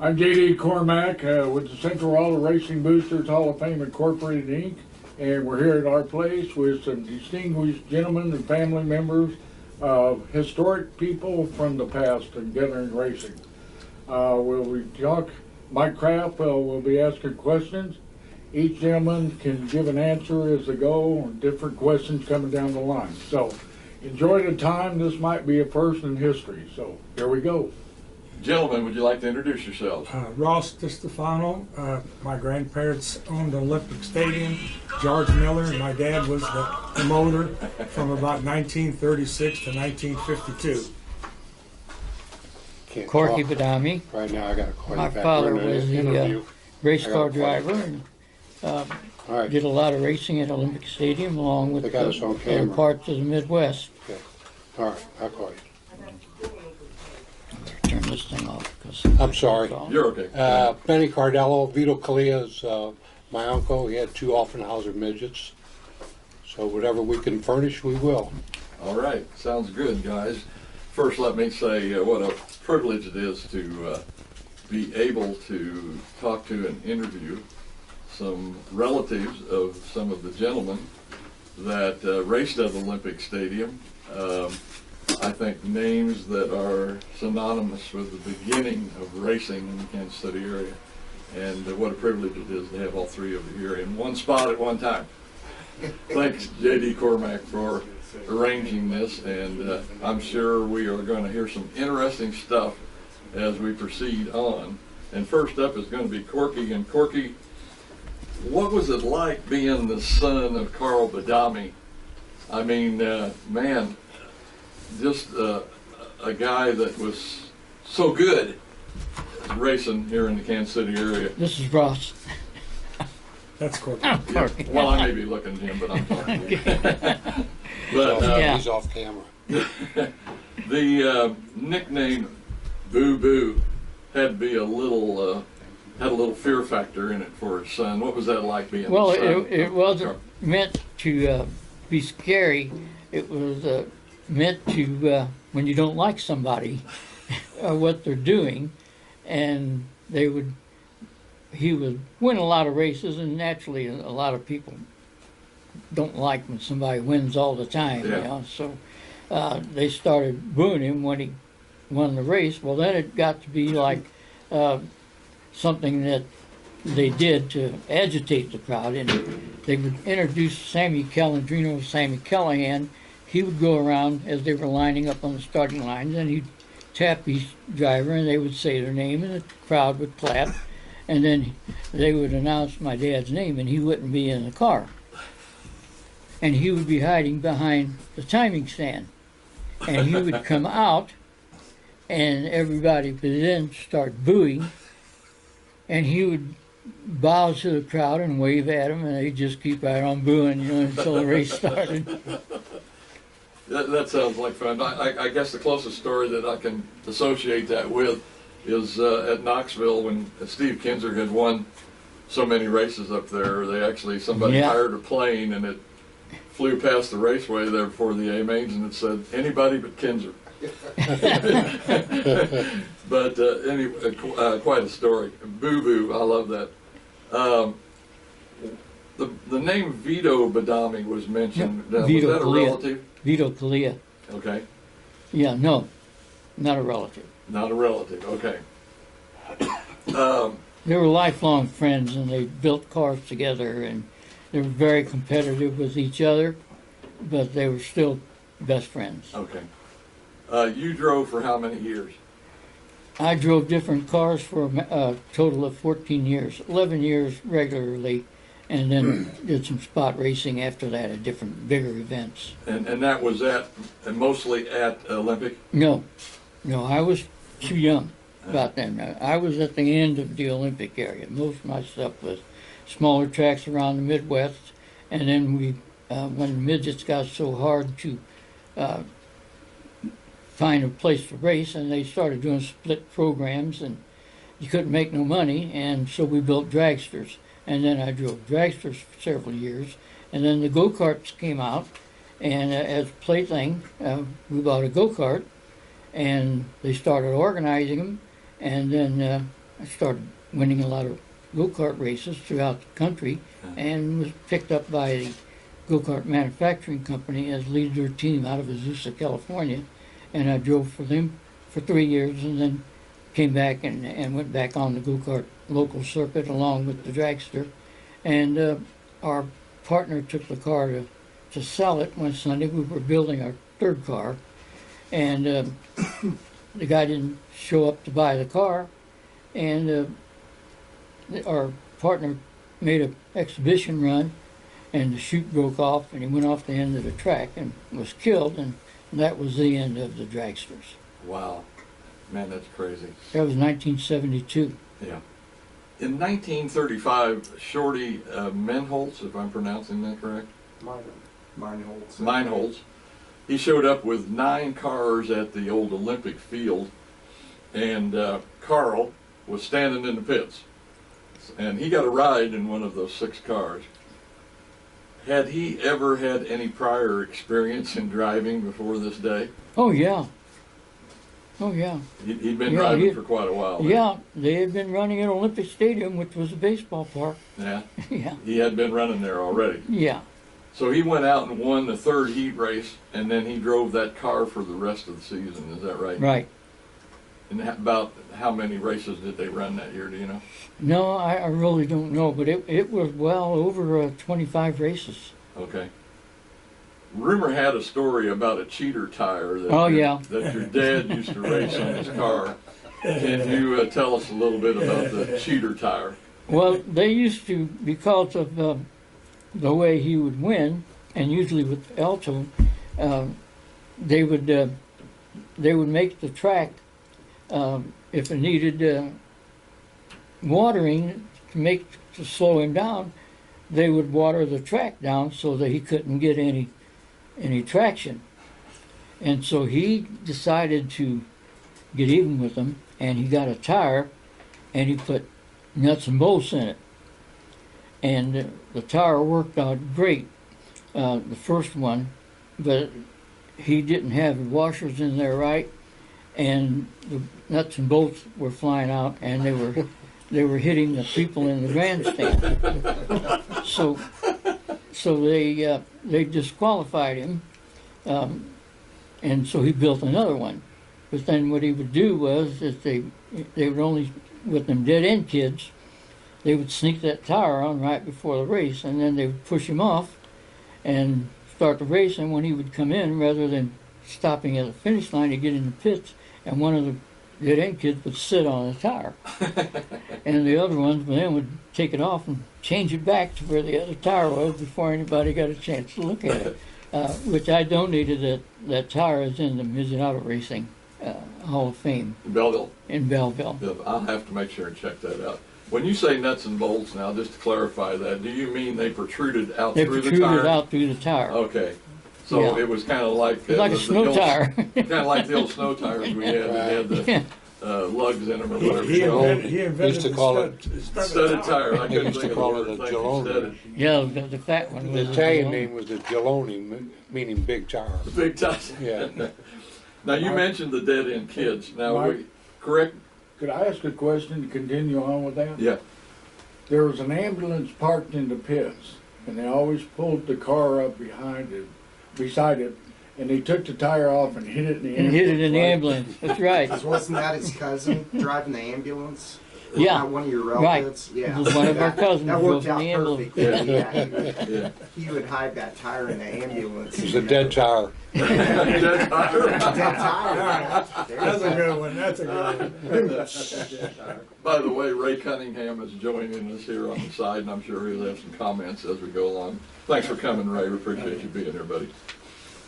I'm J.D. Cormack with the Central Auto Racing Boosters Hall of Fame Incorporated, Inc. And we're here at our place with some distinguished gentlemen and family members of historic people from the past in gathering racing. We talk, Mike Kraft will be asking questions. Each gentleman can give an answer as they go on different questions coming down the line. So enjoy the time. This might be a first in history. So here we go. Gentlemen, would you like to introduce yourselves? Ross Distefano. My grandparents owned the Olympic Stadium. George Miller, my dad was the promoter from about 1936 to 1952. Corky Badami. Right now, I got to call you My back. father We're in was an the interview. race I car gotta call you driver back. and All right. did a lot of racing at Olympic Stadium along with They got us on other camera. parts of the Midwest. Okay. All right, I'll call you. Turn this thing off. I'm sorry. You're okay. Benny Cardello, Vito Calia's my uncle. He had 2 Offenhauser midgets. So whatever we can furnish, we will. All right. Sounds good, guys. First, let me say what a privilege it is to be able to talk to and interview some relatives of some of the gentlemen that raced at Olympic Stadium. I think names that are synonymous with the beginning of racing in the Kansas City area. And what a privilege it is to have all 3 of you here in one spot at one time. Thanks, J.D. Cormack, for arranging this, and I'm sure we are going to hear some interesting stuff as we proceed on. And first up is going to be Corky. And Corky, what was it like being the son of Carl Badami? I mean, man, just a guy that was so good racing here in the Kansas City area. This is Ross. That's Corky. Oh, Corky. Yeah, well, I may be looking at him, but I'm talking to you. But Yeah. He's off camera. the nickname Boo Boo had to be a little had a little fear factor in it for his son. What was that like being Well, the son? it wasn't meant to be scary. It was meant to when you don't like somebody or what they're doing, and he would win a lot of races, and naturally a lot of people don't like when somebody wins all the time. Yeah. You know? So they started booing him when he won the race. Well, then it got to be like something that they did to agitate the crowd, and they would introduce Sammy Callahan. He would go around as they were lining up on the starting lines, and he'd tap each driver, and they would say their name, and the crowd would clap, and then they would announce my dad's name, and he wouldn't be in the car. And he would be hiding behind the timing stand. And he would come out, and everybody would then start booing, and he would bow to the crowd and wave at them, and they'd just keep right on booing, until the race started. That sounds like fun. I guess the closest story that I can associate that with is at Knoxville when Steve Kinzer had won so many races up there. Somebody hired a plane and it flew past the raceway there before the A-mains and it said, anybody but Kinzer. But anyway, quite a story. Boo Boo, I love that. The name Vito Badami was mentioned. Yep. Was Vito that a Calia. relative? Vito Calia. Okay. Yeah, no, not a relative. Not a relative, okay. They were lifelong friends, and they built cars together, and they were very competitive with each other, but they were still best friends. Okay. You drove for how many years? I drove different cars for a total of 14 years, 11 years regularly, and then did some spot racing after that at different bigger events. And that was mostly at Olympic? No, I was too young about then. I was at the end of the Olympic area. Most of my stuff was smaller tracks around the Midwest, and then when the midgets got so hard to find a place to race, and they started doing split programs, and you couldn't make no money, and so we built dragsters. And then I drove dragsters for several years, and then the go-karts came out, and as a plaything, we bought a go-kart, and they started organizing them, and then I started winning a lot of go-kart races throughout the country, and was picked up by the go-kart manufacturing company as lead their team out of Azusa, California, and I drove for them for 3 years, and then came back and went back on the go-kart local circuit along with the dragster. And our partner took the car to sell it one Sunday. We were building our third car, and the guy didn't show up to buy the car, and our partner made an exhibition run, and the chute broke off, and he went off the end of the track and was killed, and that was the end of the dragsters. Wow. Man, that's crazy. That was 1972. Yeah. In 1935, Shorty Menholtz, if I'm pronouncing that correct? Meinholtz. He showed up with 9 cars at the old Olympic field, and Carl was standing in the pits. And he got a ride in one of those 6 cars. Had he ever had any prior experience in driving before this day? Oh, yeah. Oh, yeah. He'd been driving for quite a while. Yeah, they had been running at Olympic Stadium, which was a baseball park. Yeah? Yeah. He had been running there already. Yeah. So he went out and won the 3rd heat race, and then he drove that car for the rest of the season. Is that right? Right. And about how many races did they run that year, do you know? No, I really don't know, but it was well over 25 races. Okay. Rumor had a story about a cheater tire that, that your dad used to race on his car. Can you tell us a little bit about the cheater tire? Well, they used to, because of the way he would win, and usually with Alto, they would make the track, if it needed watering to slow him down, they would water the track down so that he couldn't get any traction. And so he decided to get even with them, and he got a tire, and he put nuts and bolts in it. And the tire worked out great, the first one, but he didn't have the washers in there right, and the nuts and bolts were flying out, and they were hitting the people in the grandstand. So they disqualified him, and so he built another one. But then what he would do was that they would only, with them dead end kids, they would sneak that tire on right before the race, and then they would push him off and start the race. And when he would come in, rather than stopping at the finish line, he'd get in the pits, and one of the dead end kids would sit on the tire, and the other ones then would take it off and change it back to where the other tire was before anybody got a chance to look at it. Which I donated that tire is in the Midget Auto Racing Hall of Fame. Belleville? In Belleville. Yeah, I'll have to make sure and check that out. When you say nuts and bolts now, just to clarify that, do you mean they protruded out through the tire? They protruded out through the tire. Okay. So it was kind of like... like a snow tire. Kind of like the old snow tires we had that had the lugs in them or whatever. He invented used to call it studded tire. I couldn't used to think call of the it word. a Thank you, Gelone. studded. Yeah, the fat one. The Italian name was the Gelone, meaning big tire. Big tire. Yeah. Now, you mentioned the dead-end kids. Now, correct? Could I ask a question to continue on with that? Yeah. There was an ambulance parked in the pits, and they always pulled the car up beside it, and they took the tire off and hit it in the ambulance. And hit it in the right? ambulance. That's right. Wasn't that his cousin driving the ambulance? Yeah. Not one of your relatives? Right. Yeah. It was one of our cousins That drove worked in out the ambulance. perfectly. Yeah. Yeah. He would hide that tire in the ambulance. It was a dead tire. Dead tire. Dead tire. That's a good one. That's a good one. By the way, Ray Cunningham is joining us here on the side, and I'm sure he'll have some comments as we go along. Thanks for coming, Ray. We appreciate you being here, buddy.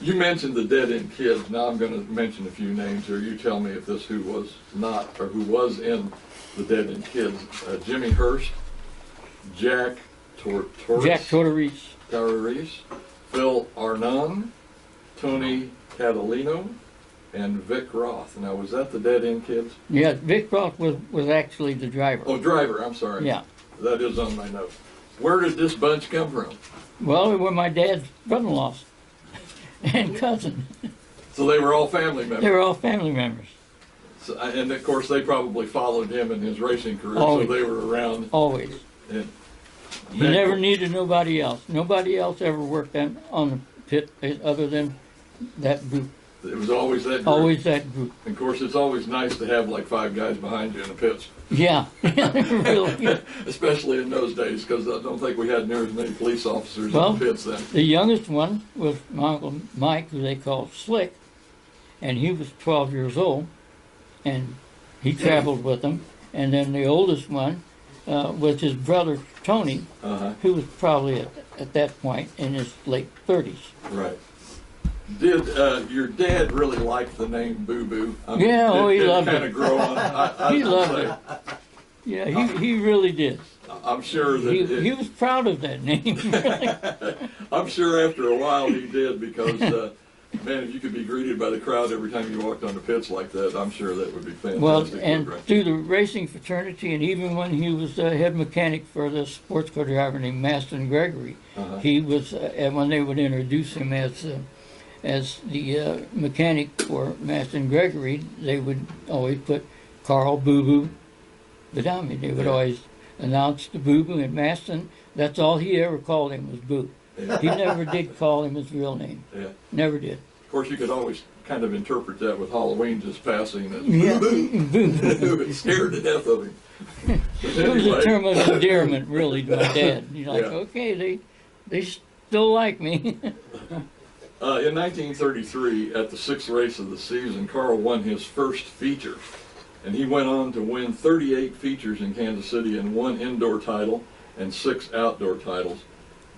You mentioned the dead-end kids. Now I'm going to mention a few names here. You tell me if this who was not or who was in the dead-end kids. Jimmy Hurst, Jack Torres, Jack Torres, Phil Arnon, Tony Catalino, and Vic Roth. Now, was that the dead-end kids? Yeah, Vic Roth was actually the driver. Oh, driver, I'm sorry. Yeah. That is on my note. Where did this bunch come from? Well, they were my dad's brother-in-laws and cousin. So they were all family members? They were all family members. So, and of course, they probably followed him in his racing career, Always. so they were around. Always. And He never needed nobody else. Nobody else ever worked on the pit other than that group. It was always that group. Always that group. And of course, it's always nice to have like 5 guys behind you in the pits, Yeah, really. especially in those days, because I don't think we had near as many police officers Well, in the pits then. The youngest one was my Uncle Mike, who they called Slick, and he was 12 years old, and he traveled with them. And then the oldest one was his brother Tony, Uh-huh. who was probably at that point in his late 30s. Right. Did your dad really like the name Boo Boo? Yeah, oh, he loved kind it. of grow on. He loved it. Yeah, he really did. I'm sure that He was proud of that name. I'm sure after a while he did, because man, if you could be greeted by the crowd every time you walked on the pits like that, I'm sure that would be fantastic. Well, and through the racing fraternity, and even when he was the head mechanic for the sports car driver named Maston Gregory, he was, and when they would introduce him as the mechanic for Maston Gregory, they would always put Carl Boo Boo Badami. They would always announce the Boo Boo, and Maston, that's all he ever called him was Boo. Yeah. He never did call him his real name. Yeah. Never did. Of course, you could always kind of interpret that with Halloween just passing as Yeah. Boo Boo. It scared to death of him. But It was a anyway, term of endearment, really, to my dad. You're like, Yeah. okay, they still like me. in 1933, at the 6th race of the season, Carl won his first feature. And he went on to win 38 features in Kansas City and 1 indoor title and 6 outdoor titles.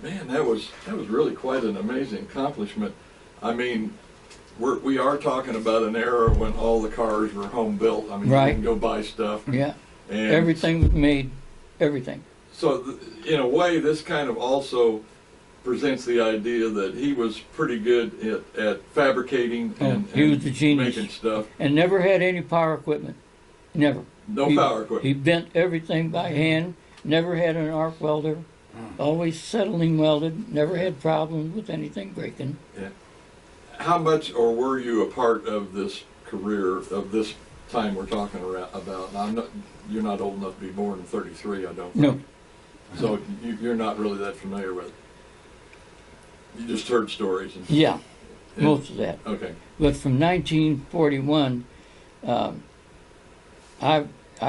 Man, that was really quite an amazing accomplishment. I mean, we are talking about an era when all the cars were home built. I mean, Right. you can go buy stuff. Yeah, And everything was made, everything. So, in a way, this kind of also presents the idea that he was pretty good at fabricating and, he was a genius. making stuff. And never had any power equipment. Never. No He- power equipment. He bent everything by hand, never had an arc welder, always settling welded, never had problems with anything breaking. How much, or were you a part of this career, of this time we're talking about? Now, you're not old enough to be born in 33, I don't think. No. So you're not really that familiar with it. You just heard stories. Yeah, and- most of that. Okay. But from 1941, I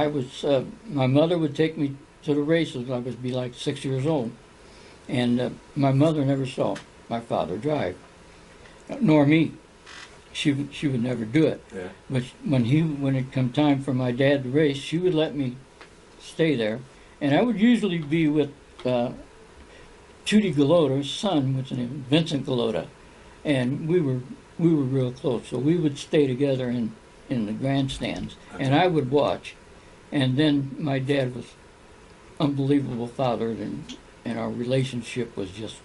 was, my mother would take me to the races. I would be like 6 years old. And my mother never saw my father drive, nor me. She would never do it. Yeah. But when it come time for my dad to race, she would let me stay there. And I would usually be with Judy Gallota's son, which is named Vincent Gallota. And we were real close. So we would stay together in the grandstands. And I would watch. And then my dad was unbelievable father, and our relationship was just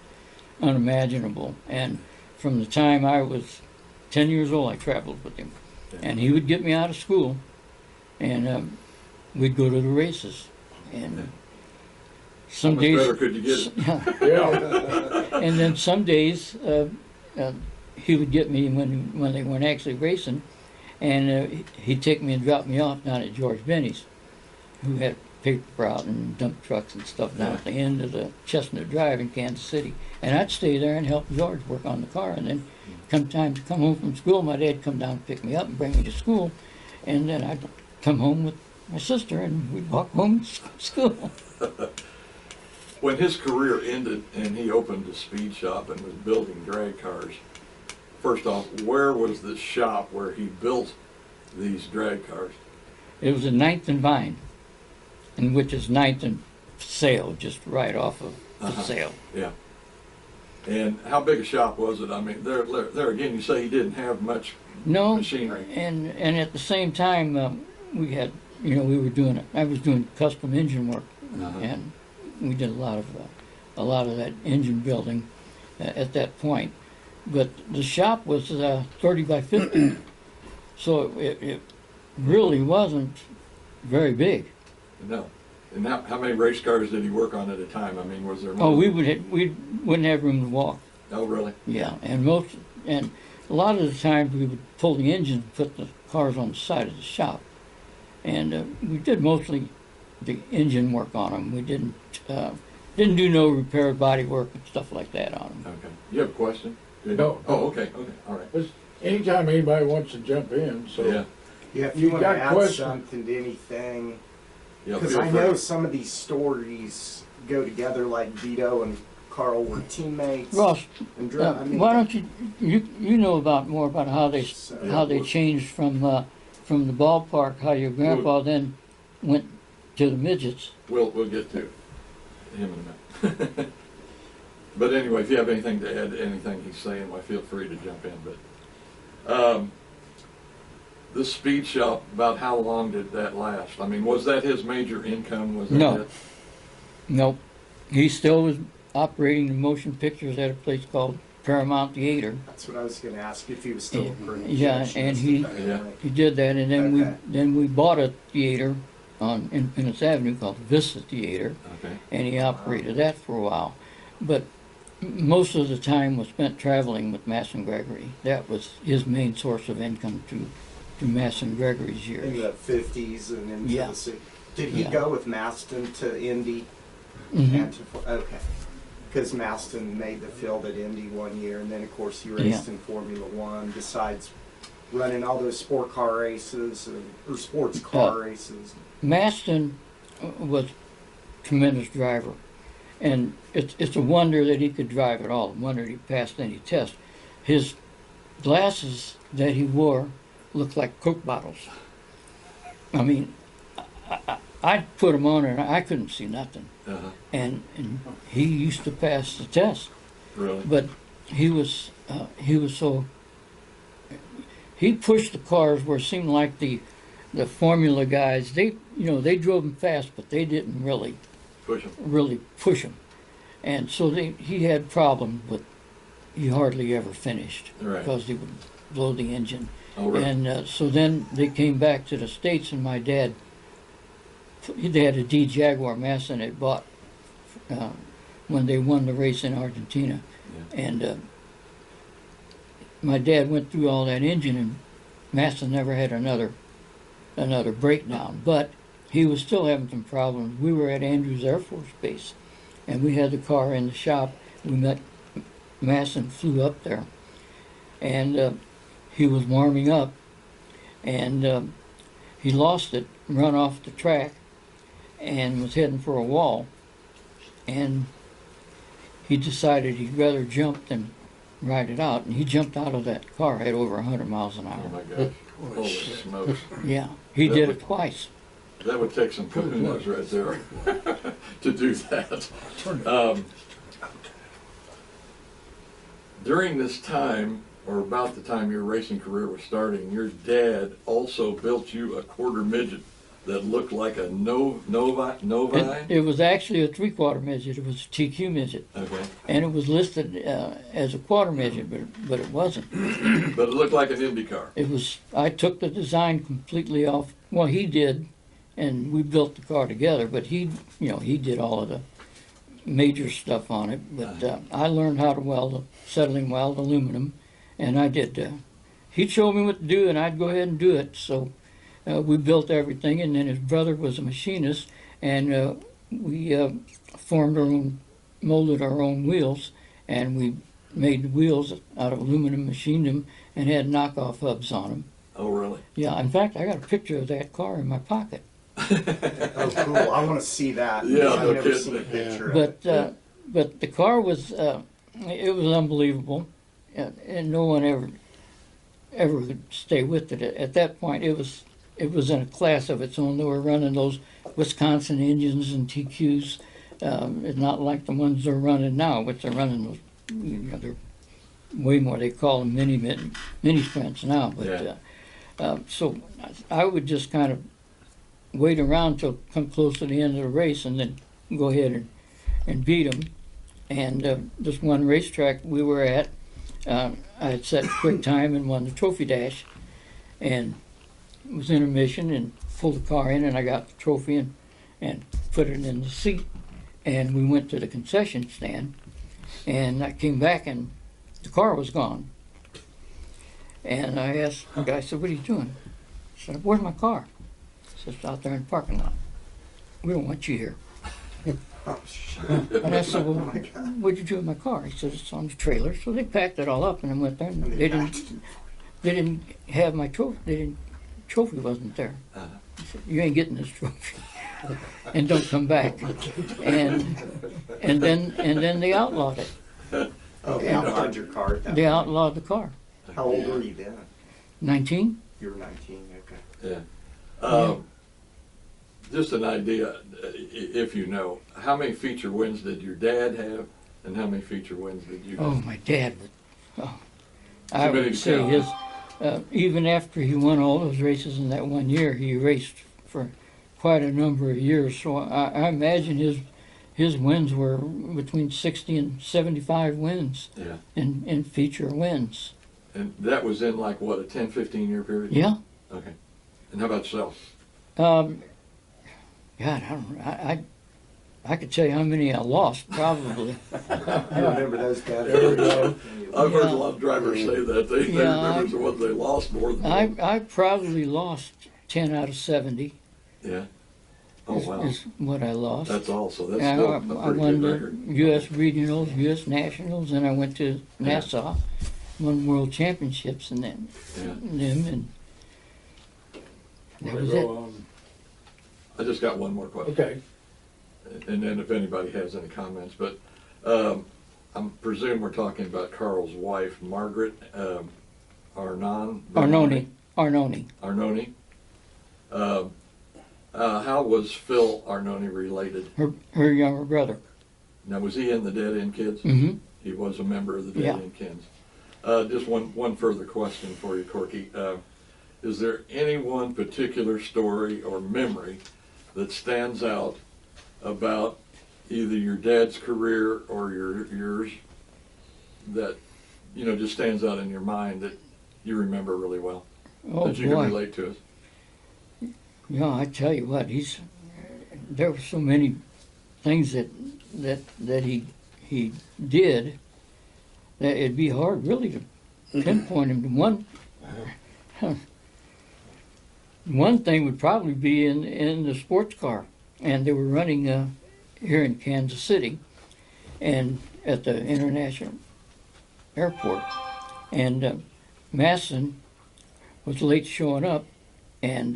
unimaginable. And from the time I was 10 years old, I traveled with him. And he would get me out of school, and we'd go to the races. And some How much days, better could you get it? Yeah. and then some days he would get me when they weren't actually racing, and he'd take me and drop me off down at George Benny's, who had paper route and dump trucks and stuff down at the end of the Chestnut Drive in Kansas City. And I'd stay there and help George work on the car. And then come time to come home from school, my dad'd come down and pick me up and bring me to school. And then I'd come home with my sister, and we'd walk home to school. When his career ended and he opened a speed shop and was building drag cars, first off, where was the shop where he built these drag cars? It was in 9th and Vine, and which is 9th and Sale, just right off of the Sale. Yeah. And how big a shop was it? I mean, there again, you say he didn't have much No, machinery. and at the same time, we had, I was doing custom engine work, and we did a lot of that engine building at that point. But the shop was 30 by 50, so it really wasn't very big. No. And how many race cars did he work on at a time? I mean, was there more? Oh, we wouldn't have room to walk. Oh, really? Yeah, and a lot of the times we would pull the engine and put the cars on the side of the shop. And we did mostly the engine work on them. We didn't do no repair body work and stuff like that on them. Okay. You have a question? No. Oh, okay. Okay. All right. Just anytime anybody wants to jump in, so. Yeah. Yeah, if You you want to got add questions? something to anything, Yeah. because feel I free. know some of these stories go together, like Vito and Carl were teammates. Ross, and why don't you know more about how they So- changed from the ballpark, how your grandpa then went to the midgets. We'll get to him in a minute. But anyway, if you have anything to add to anything he's saying, why feel free to jump in. But this speed shop, about how long did that last? I mean, was that his major income? Was that No. it? Nope. He still was operating the motion pictures at a place called Paramount Theater. That's what I was going to ask, if he was still a pretty Yeah, and he- Yeah. He did that, and then Okay. we bought a theater on Independence Avenue called Vista Theater, Okay. and he operated that for a while. But most of the time was spent traveling with Masson Gregory. That was his main source of income to Masson Gregory's in years. the 50s and into Yeah. the 60s. Did he Yeah. go with Maston to Indy? Mhm. And okay. Because Maston made the field at Indy one year, and then of course he raced in Formula One, besides running all those sport car races, or sports car races. Maston was a tremendous driver, and it's a wonder that he could drive at all. A wonder he passed any test. His glasses that he wore looked like Coke bottles. I mean, I'd put them on and I couldn't see nothing. Uh-huh. And he used to pass the test, Really? but he was so. He pushed the cars where it seemed like the Formula guys, they drove them fast, but they didn't really Push him. push them, and so he had problems, but he hardly ever finished Right. because he would blow the engine. Oh, really? And so then they came back to the States, and my dad, they had a D Jaguar Masson they bought when they won the race in Argentina, Yeah. and my dad went through all that engine, and Masson never had another breakdown, but he was still having some problems. We were at Andrews Air Force Base, and we had the car in the shop. We met Masson, flew up there, and he was warming up, and he lost it, run off the track, and was heading for a wall, and he decided he'd rather jump than ride it out, and he jumped out of that car at over 100 miles an Oh hour. my gosh. Holy smokes. Yeah, he did it twice. That would take some kahunas right there to do that. During this time, or about the time your racing career was starting, your dad also built you a quarter midget that looked like a Novi? It was actually a 3/4 midget. It was a TQ midget, Okay. and it was listed as a quarter midget, but it wasn't. But it looked like an Indy car. It was. I took the design completely off. Well, he did, and we built the car together. But he did all of the major stuff on it. But I learned how to weld, settling weld aluminum, and I did. He'd show me what to do, and I'd go ahead and do it. So we built everything, and then his brother was a machinist, and we molded our own wheels, and we made the wheels out of aluminum, machined them, and had knockoff hubs on them. Oh, really? Yeah, in fact, I got a picture of that car in my pocket. Oh, cool! I want to see that. Yeah, I've no never kidding. seen a picture. But the car was it was unbelievable, and no one ever could stay with it. At that point, it was in a class of its own. They were running those Wisconsin engines and TQs. It's not like the ones they're running now, which they're running those. They're way more. They call them mini sprints now. But so I would just kind of wait around till come close to the end of the race, and then go ahead and beat them. And this one racetrack we were at, I had set quick time and won the trophy dash, and it was intermission, and pulled the car in, and I got the trophy and put it in the seat, and we went to the concession stand, and I came back and the car was gone. And I asked the guy, I said, what are you doing? He said, where's my car? He said, it's out there in the parking lot. We don't want you here. Oh, shit. And I said, well, Oh, my God. what'd you do with my car? He said, it's on the trailer. So they packed it all up and I went there and And they they backed didn't have my trophy. Trophy wasn't there. Uh-huh. He said, you ain't getting this trophy. And don't come back. And then they outlawed it. Oh, they outlawed your car at that They point. outlawed the car. How old were you then? 19? You were 19, okay. Yeah. Just an idea, if you know, how many feature wins did your dad have, and how many feature wins did you Oh, have? my dad would. Oh, I Too many would to say count. his. Even after he won all those races in that 1 year, he raced for quite a number of years. So I imagine his wins were between 60 and 75 wins Yeah. in feature wins. And that was in like, what, a 10, 15-year period? Yeah. Okay. And how about yourself? God, I don't. I could tell you how many I lost, probably. You remember those bad There we go. I've heard a Yeah. lot of drivers say that. They Yeah, remember the ones they lost more than one. I probably lost 10 out of 70. Yeah. Oh, wow. Is what I lost. That's all. So that's Yeah, still I a pretty won good the record. U.S. regionals, U.S. nationals, and I went to Nassau, won world championships, and then Yeah. and that was it. I just got one more question. Okay. And then if anybody has any comments, but I presume we're talking about Carl's wife, Margaret Arnone. Arnone. How was Phil Arnone related? Her younger brother. Now, was he in the Dead End Kids? Mm-hmm. He was a member of the Dead Yeah. End Kids. Just one further question for you, Corky. Is there any one particular story or memory that stands out about either your dad's career or yours that, you know, just stands out in your mind that you remember really well, Oh that you can boy. relate to us? Yeah, I tell you what, there were so many things that he did that it'd be hard really to pinpoint him to one. One thing would probably be in the sports car, and they were running here in Kansas City, and at the international airport, and Masson was late showing up, and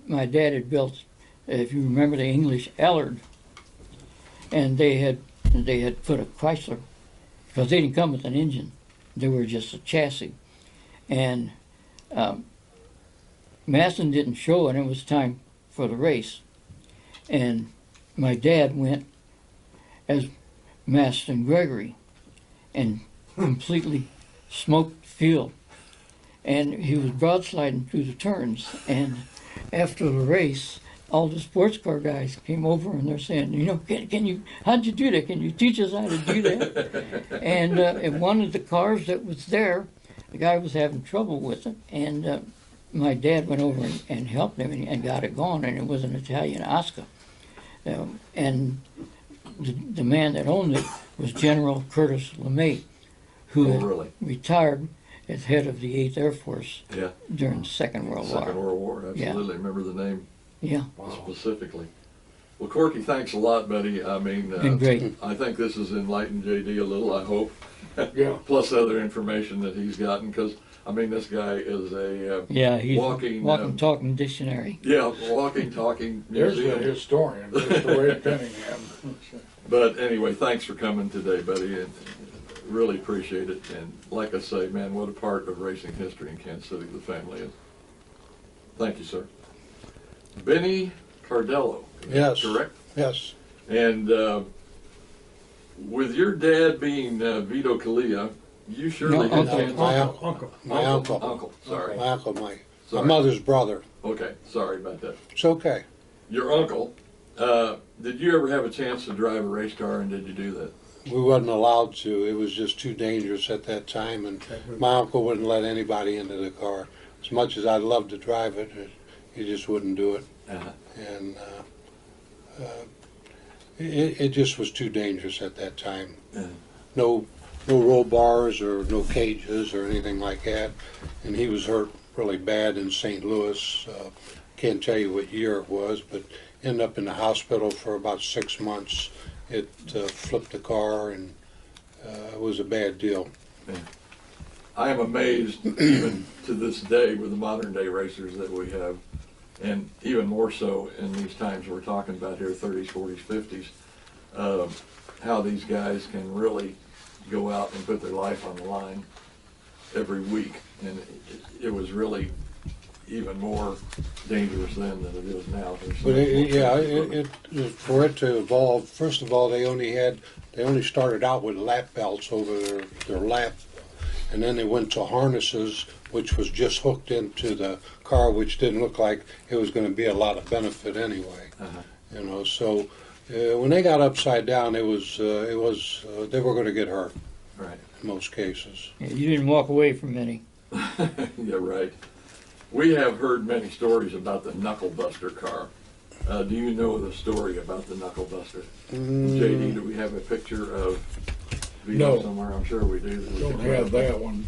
my dad had built, if you remember, the English Allard, and they had put a Chrysler, because they didn't come with an engine, they were just a chassis, and Masson didn't show, and it was time for the race, and my dad went as Maston Gregory, and completely smoked the field. And he was broadsliding through the turns. And after the race, all the sports car guys came over and they're saying, you know, can you, how'd you do that? Can you teach us how to do that? And in one of the cars that was there, the guy was having trouble with it. And my dad went over and helped him and got it going. And it was an Italian Oscar. And the man that owned it was General Curtis LeMay, who Oh, had really? retired as head of the 8th Air Force Yeah. during the Second World Second War. World War, absolutely. Remember the name Yeah, specifically. Well, Corky, thanks a lot, buddy. I mean, been great. I think this has enlightened JD a little, I hope. Yeah. Plus other information that he's gotten, because, I mean, this guy is a Yeah, he's walking, talking dictionary. walking, talking There's a museum. historian, Mr. Wade Cunningham. But anyway, thanks for coming today, buddy, and really appreciate it. And like I say, man, what a part of racing history in Kansas City the family is. Thank you, sir. Benny Cardello, is that Yes. correct? Yes. And with your dad being Vito Calia, you surely No, had uncle. chance. My Uncle. My uncle. Uncle, sorry. My uncle, my Sorry. mother's brother. Okay, sorry about that. It's okay. Your uncle, did you ever have a chance to drive a race car, and did you do that? We wasn't allowed to. It was just too dangerous at that time, and my uncle wouldn't let anybody into the car. As much as I'd love to drive it, he just wouldn't do it. Uh-huh. And it just was too dangerous at that time. Yeah. No no roll bars or no cages or anything like that. And he was hurt really bad in St. Louis. Can't tell you what year it was, but ended up in the hospital for about 6 months. It flipped the car, and it was a bad deal. I am amazed, even to this day, with the modern day racers that we have, and even more so in these times we're talking about here, 30s, 40s, 50s, how these guys can really go out and put their life on the line every week. And it was really even more dangerous then than it is now. But for it to evolve, first of all, they only started out with lap belts over their lap, and then they went to harnesses, which was just hooked into the car, which didn't look like it was going to be a lot of benefit anyway. You know, so when they got upside down, they were going to get hurt. Right. In most cases. Yeah, you didn't walk away from any. Yeah, right. We have heard many stories about the Knuckle Buster car. Do you know the story about the Knuckle Buster? JD, do we have a picture of Vito No. somewhere? I'm sure we do. Don't have that one.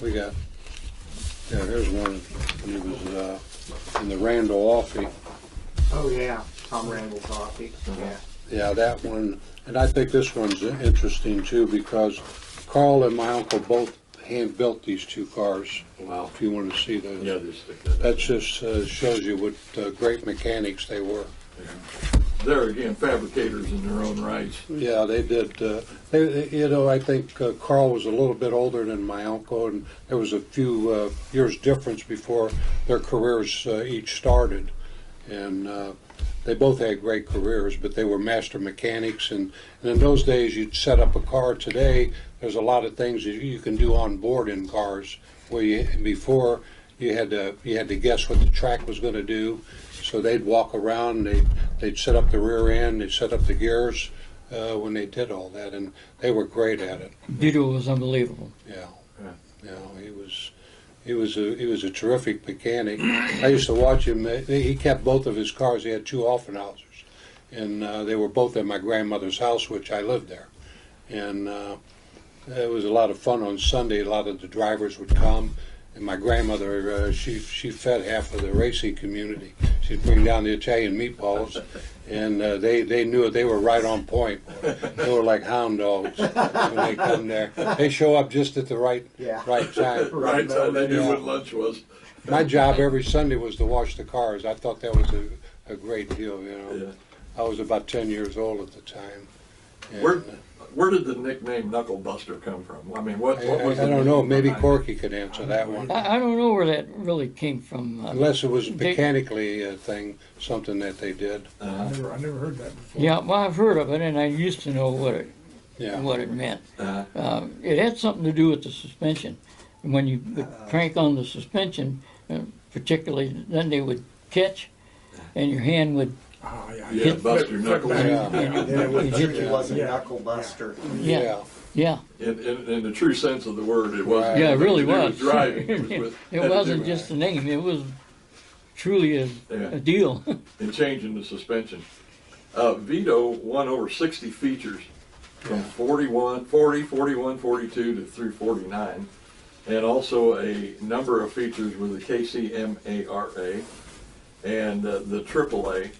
We got, yeah, here's one when he was in the Randall Offie. Oh yeah, Tom Randall's Offie. Yeah. Yeah, that one, and I think this one's interesting too, because Carl and my uncle both hand-built these two cars. Wow. If you want to see those. Yeah, just stick that. That just shows you what great mechanics they were. Yeah. They're, again, fabricators in their own rights. Yeah, they did. I think Carl was a little bit older than my uncle, and there was a few years difference before their careers each started. And they both had great careers, but they were master mechanics. And in those days, you'd set up a car. Today, there's a lot of things that you can do on board in cars, where before you had to guess what the track was going to do. So they'd walk around, they'd set up the rear end, they'd set up the gears when they did all that, and they were great at it. Vito was unbelievable. Yeah. He was a terrific mechanic. I used to watch him. He kept both of his cars. He had two Offenhausers, and they were both at my grandmother's house, which I lived there. And it was a lot of fun on Sunday. A lot of the drivers would come. And my grandmother, she fed half of the racing community. She'd bring down the Italian meatballs, and they knew they were right on point. They were like hound dogs when they come there. They show up just at the right time. Right time, they knew what lunch was. My job every Sunday was to wash the cars. I thought that was a great deal, you know. Yeah. I was about 10 years old at the time. And, Where did the nickname Knuckle Buster come from? I mean, what was I the don't know. meaning Maybe behind Corky could answer that one. I don't know where that really came from. Unless it was mechanically a thing, something that they did. I never heard that before. Yeah, well, I've heard of it, and I used to know what it meant. It had something to do with the suspension. And when you would crank on the suspension, particularly, then they would catch, and your hand would Oh, yeah. Yeah, bust your knuckles. Yeah. It was a Yeah. knuckle buster. Yeah. In the true sense of the word, it wasn't. Right. Yeah, it really nothing was. to do with driving. It was It had to do wasn't with- just a name. It was truly a deal. in changing the suspension. Vito won over 60 features from 40, 41, 42 to through 49, and also a number of features with the KCMARA and the AAA.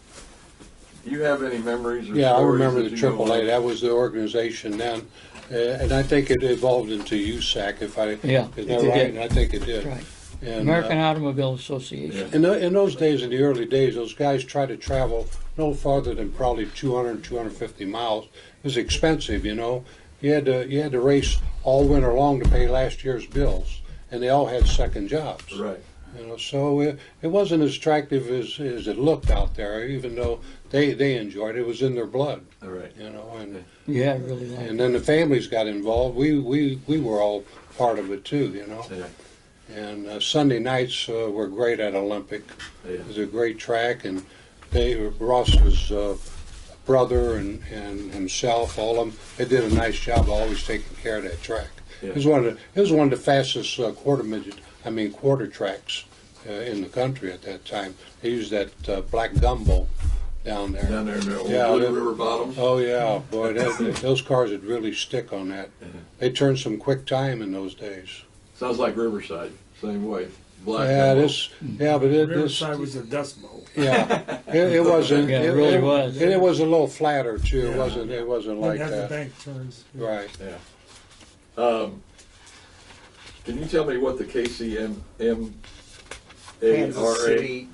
Do you have any memories or Yeah, I stories remember that the you know AAA. of? That was the organization then. And I think it evolved into USAC, Yeah, is that it right? did. I think it did. Right. And, American Automobile Association. in those days, in the early days, those guys tried to travel no farther than probably 200, 250 miles. It was expensive, you know. You had to race all winter long to pay last year's bills, and they all had second jobs. Right. You know, so it wasn't as attractive as it looked out there, even though they enjoyed it. It was in their blood, All right. you know. And Yeah, I really liked it. and then the families got involved. We were all part of it too, you know. Yeah. And Sunday nights were great at Olympic. Yeah. It was a great track, and Ross's brother and himself, all of them, they did a nice job of always taking care of that track. Yeah. It was one of the fastest quarter tracks in the country at that time. They used that black gumbo down there. Down there in the old Yeah, Blue that- River bottoms. Oh yeah, boy, those cars would really stick on that. They turned some quick time in those days. Sounds like Riverside, same way. Black. Yeah, and this, yeah, but this, Riverside was a dust bowl. yeah, it wasn't. Yeah, it really was. And it was a little flatter too. It Yeah. wasn't. It wasn't Didn't like have the that. bank turns. Right. Yeah. Can you tell me what the KCMARA Kansas City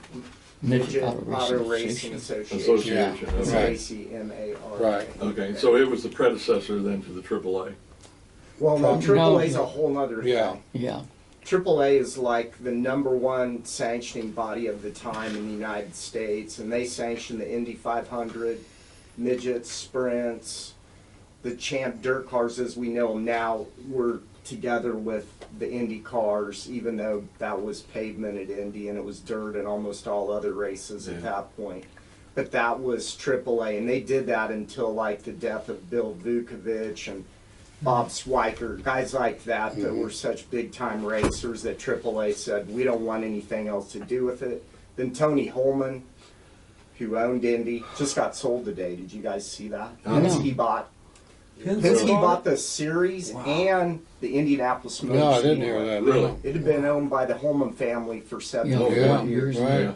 Midget Midget Auto Auto Racing Racing Association. Association. Association? It's Okay. KCMARA. Right. Okay, so it was the predecessor then to the AAA. Well, no, No. AAA is a whole nother thing. Yeah. Yeah. AAA is like the #1 sanctioning body of the time in the United States, and they sanction the Indy 500, midgets, sprints, the champ dirt cars as we know them now were together with the Indy cars, even though that was pavement at Indy and it was dirt in almost all other races at Yeah. that point. But that was AAA, and they did that until like the death of Bill Vukovich and Bob Swiker, guys like that that were such big time racers that AAA said, we don't want anything else to do with it. Then Tony Holman, who owned Indy, just got sold today. Did you guys see that? Oh, no. Penske bought the series and the Indianapolis Motor No, I didn't Speedway. hear that. Really? No. It had been owned by the Holman family for 74 Yeah, years. right. Yeah.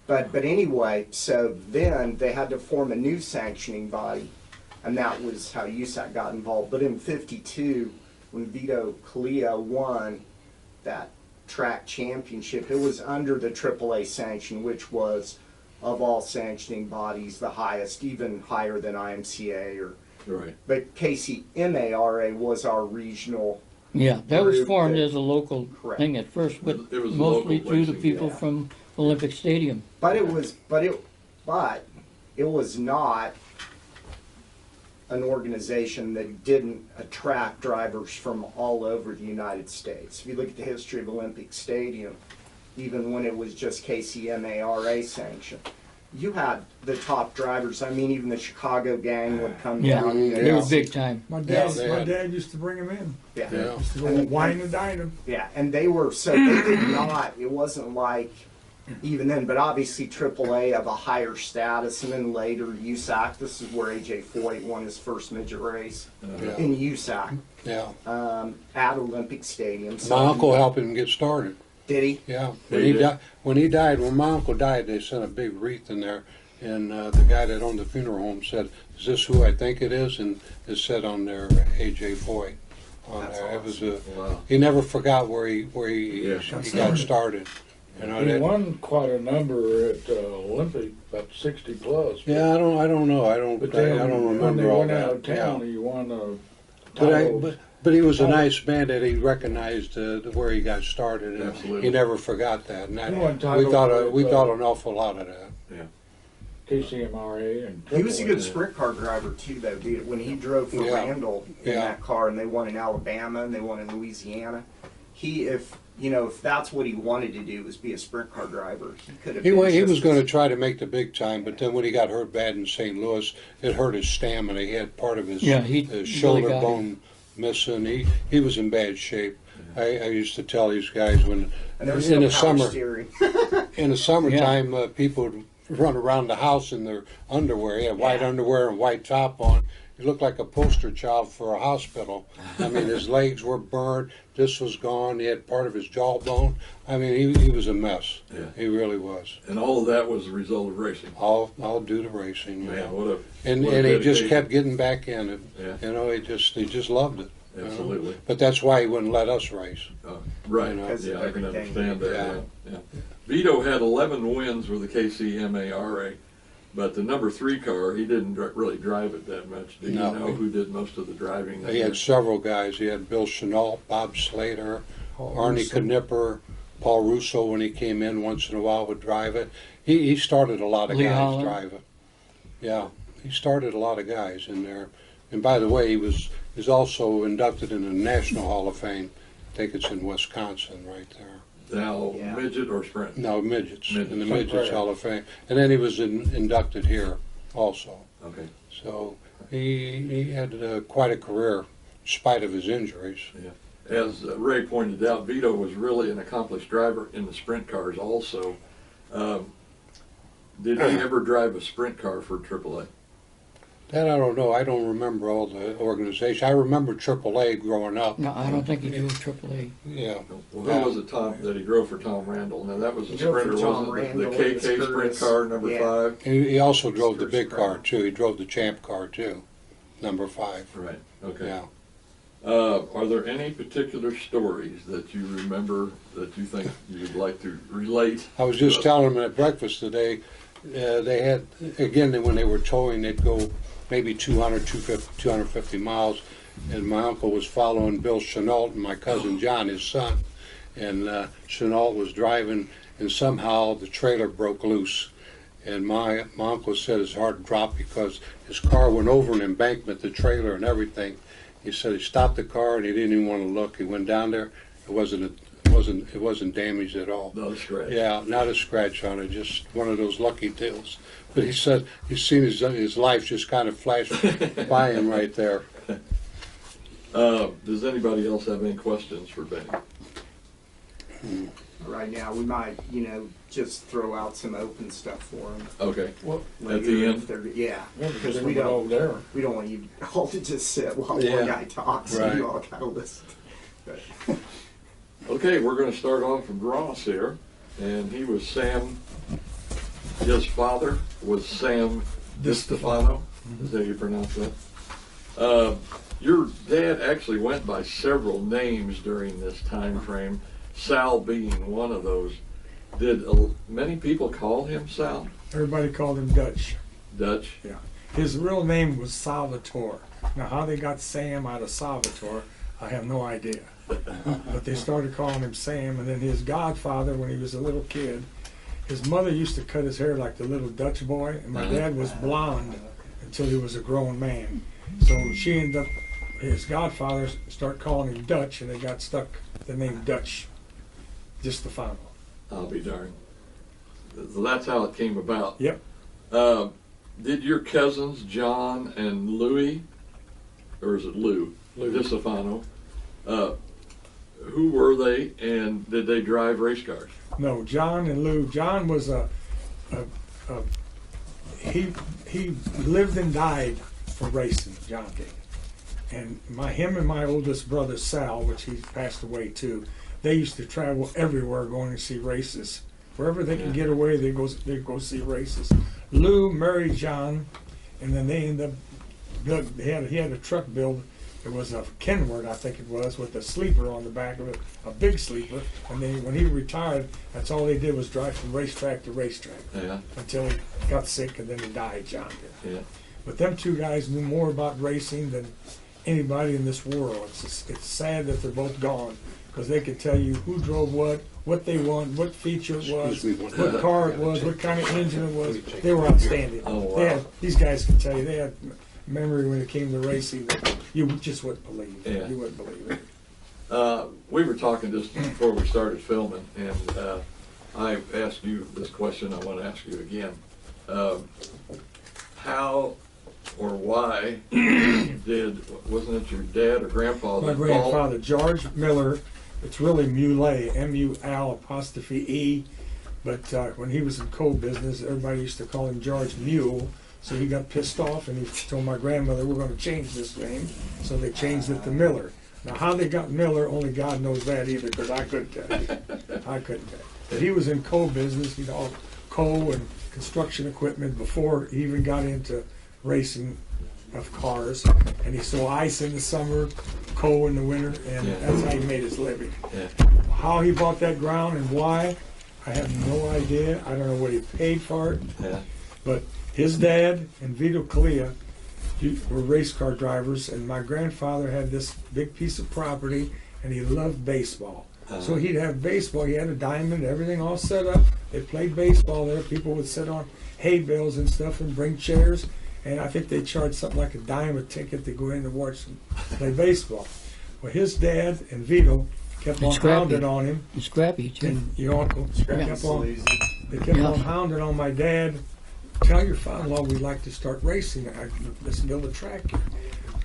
But anyway, so then they had to form a new sanctioning body, and that was how USAC got involved. But in '52, when Vito Calea won that track championship, it was under the AAA sanction, which was, of all sanctioning bodies, the highest, even higher than IMCA. Right. But KCMARA was our regional. Yeah, that was Group formed that- as a local Correct. thing at first, but It was mostly local through the racing, people yeah. from Olympic Stadium. But it was not an organization that didn't attract drivers from all over the United States. If you look at the history of Olympic Stadium, even when it was just KCMARA sanctioned, you had the top drivers. I mean, even the Chicago gang would come Yeah, down. they were big time. My dad, they my had- dad used to bring him in. Yeah. Yeah. Used to go wine and dine him. Yeah, and they were, so they did not, it wasn't like, even then, but obviously AAA of a higher status, and then later USAC, this is where AJ Foyt won his first midget race Yeah. in USAC, Yeah. at Olympic Stadium. So, My uncle helped him get started. did he? Yeah. Yeah, he did. When my uncle died, they sent a big wreath in there, and the guy that owned the funeral home said, "Is this who I think it is?" And it said on there, AJ Foyt. On That's there, it was a. Wow. He never forgot where he Yeah. he got started. You know, He that, won quite a number at Olympic, about 60 plus. yeah, I don't know. I don't But then when remember they all went that. out of town, Yeah. he won a But, title. but he was a nice man that he recognized where he got started, and Absolutely. he never forgot that. And that He won we titles thought with, we thought an awful lot of that. KCMRA and He was a good AAA. sprint car driver too, though. Dude. When he drove for Yeah. Randall in Yeah. that car, and they won in Alabama and they won in Louisiana, if that's what he wanted to do was be a sprint car driver, he could have. He been just was going to as- try to make the big time, but then when he got hurt bad in St. Louis, it hurt his stamina. He had part of his, Yeah, he his really shoulder got bone missing. He was in bad shape. I used to tell these guys when And there was in no the power summer steering. in the summertime people would run around the house in their underwear. He had white Yeah. underwear and white top on. He looked like a poster child for a hospital. I mean, his legs were burned. This was gone. He had part of his jawbone. I mean, he was a mess. Yeah. He really was. And all of that was a result of racing. All due to racing. Man, Yeah. what a And what a he just dedication. kept getting back in it. Yeah. You know, he just loved it. you know. Absolutely. But that's why he wouldn't let us race. Right. You know. Because Yeah, of I can everything. understand that. Yeah. Yeah. Vito had 11 wins with the KCMARA, but the number 3 car, he didn't really drive it that much. Do you No. know who did most of the driving? that He had year? several guys. He had Bill Chenault, Bob Slater, Arnie Russo. Knipper, Paul Russo when he came in once in a while would drive it. He started a lot of Lee guys Holland. drive it. Yeah, he started a lot of guys in there. And by the way, he's also inducted in the National Hall of Fame. I think it's in Wisconsin right there. Now, Yeah. midget or sprint? No, midgets, in the Midgets. Midgets Hall of Fame. And then he was inducted here also. Okay. So he had quite a career in spite of his injuries. As Ray pointed out, Vito was really an accomplished driver in the sprint cars also. Did he ever drive a sprint car for AAA? That I don't know. I don't remember all the organization. I remember AAA growing up. No, I don't think he drove AAA. Yeah. Well, who was it, Tom, that he drove for Tom Randall? Now, that was a He drove for sprinter, Tom wasn't it? The Randall in KK his sprint Curtis. car, number Yeah. 5? He also drove the First big car round. too. He drove the Champ car too, number 5. Right, okay. Yeah. Are there any particular stories that you remember that you think you'd like to relate? I was just telling them at breakfast today. They had again when they were towing, they'd go maybe 200, 250 miles, and my uncle was following Bill Chenault and my cousin John, his son, and Chenault was driving, and somehow the trailer broke loose. And my uncle said his heart dropped because his car went over an embankment, the trailer and everything. He said he stopped the car and he didn't even want to look. He went down there. It wasn't damaged at all. No scratch. Yeah, not a scratch on it. Just one of those lucky deals. But he said he's seen his life just kind of flash by him right there. Does anybody else have any questions for Benny? Right now, we might, just throw out some open stuff for them. Okay. Well, At the end? Yeah, yeah, because because we don't. over there. We don't want you all to just sit while Yeah. one guy talks Right. and you all kind of listen. But, Okay, we're going to start off with Ross here, and he was Sam. His father was Sam Distefano. Is that how you pronounce that? Your dad actually went by several names during this time frame, Sal being one of those. Did many people call him Sal? Everybody called him Dutch. Dutch? Yeah. His real name was Salvatore. Now, how they got Sam out of Salvatore, I have no idea. But they started calling him Sam, and then his godfather, when he was a little kid, his mother used to cut his hair like the little Dutch boy, and my dad was blonde until he was a grown man. So she ended up, his godfather started calling him Dutch, and they got stuck the name Dutch, Distefano. I'll be darned. So that's how it came about. Yep. Did your cousins, John and Louis, or is it Lou Distefano, who were they, and did they drive race cars? No, John and Lou. John was he lived and died for racing. John did, and him and my oldest brother Sal, which he passed away too. They used to travel everywhere going to see races. Wherever they could get away, they go see races. Lou married John, and then they ended up. He had a truck built. It was a Kenworth, I think it was, with a sleeper on the back of it, a big sleeper. And then when he retired, that's all they did was drive from racetrack to racetrack Yeah, until he got sick, and then he died, John did. yeah. But them two guys knew more about racing than anybody in this world. It's sad that they're both gone, because they could tell you who drove what they won, what feature it was, what car it was, what kind of engine it was. They were outstanding. Oh, wow. These guys could tell you. They had memory when it came to racing that you just wouldn't believe. Yeah. You wouldn't believe it. We were talking just before we started filming, and I asked you this question. I want to ask you again. How or why wasn't it your dad or grandfather? My grandfather, George Miller, it's really Muley, M-U-L''E, but when he was in coal business, everybody used to call him George Mule, so he got pissed off and he told my grandmother, we're going to change this name, so they changed it to Miller. Now, how they got Miller, only God knows that either, because I couldn't tell you. I couldn't tell you. But he was in coal business, coal and construction equipment before he even got into racing of cars, and he sold ice in the summer, coal in the winter, and that's how he made his living. Yeah. How he bought that ground and why, I have no idea. I don't know what he paid for it, Yeah. but his dad and Vito Calia were race car drivers, and my grandfather had this big piece of property, and he loved baseball. So he'd have baseball. He had a diamond, everything all set up. They played baseball there. People would sit on hay bales and stuff and bring chairs. And I think they charged something like $10 a ticket to go in and watch them play baseball. Well, his dad and Vito kept on hounding on him. It's scrappy, too. And your uncle kept they kept Yeah. on hounding on my dad. Tell your father-in-law we'd like to start racing. Let's build a track here.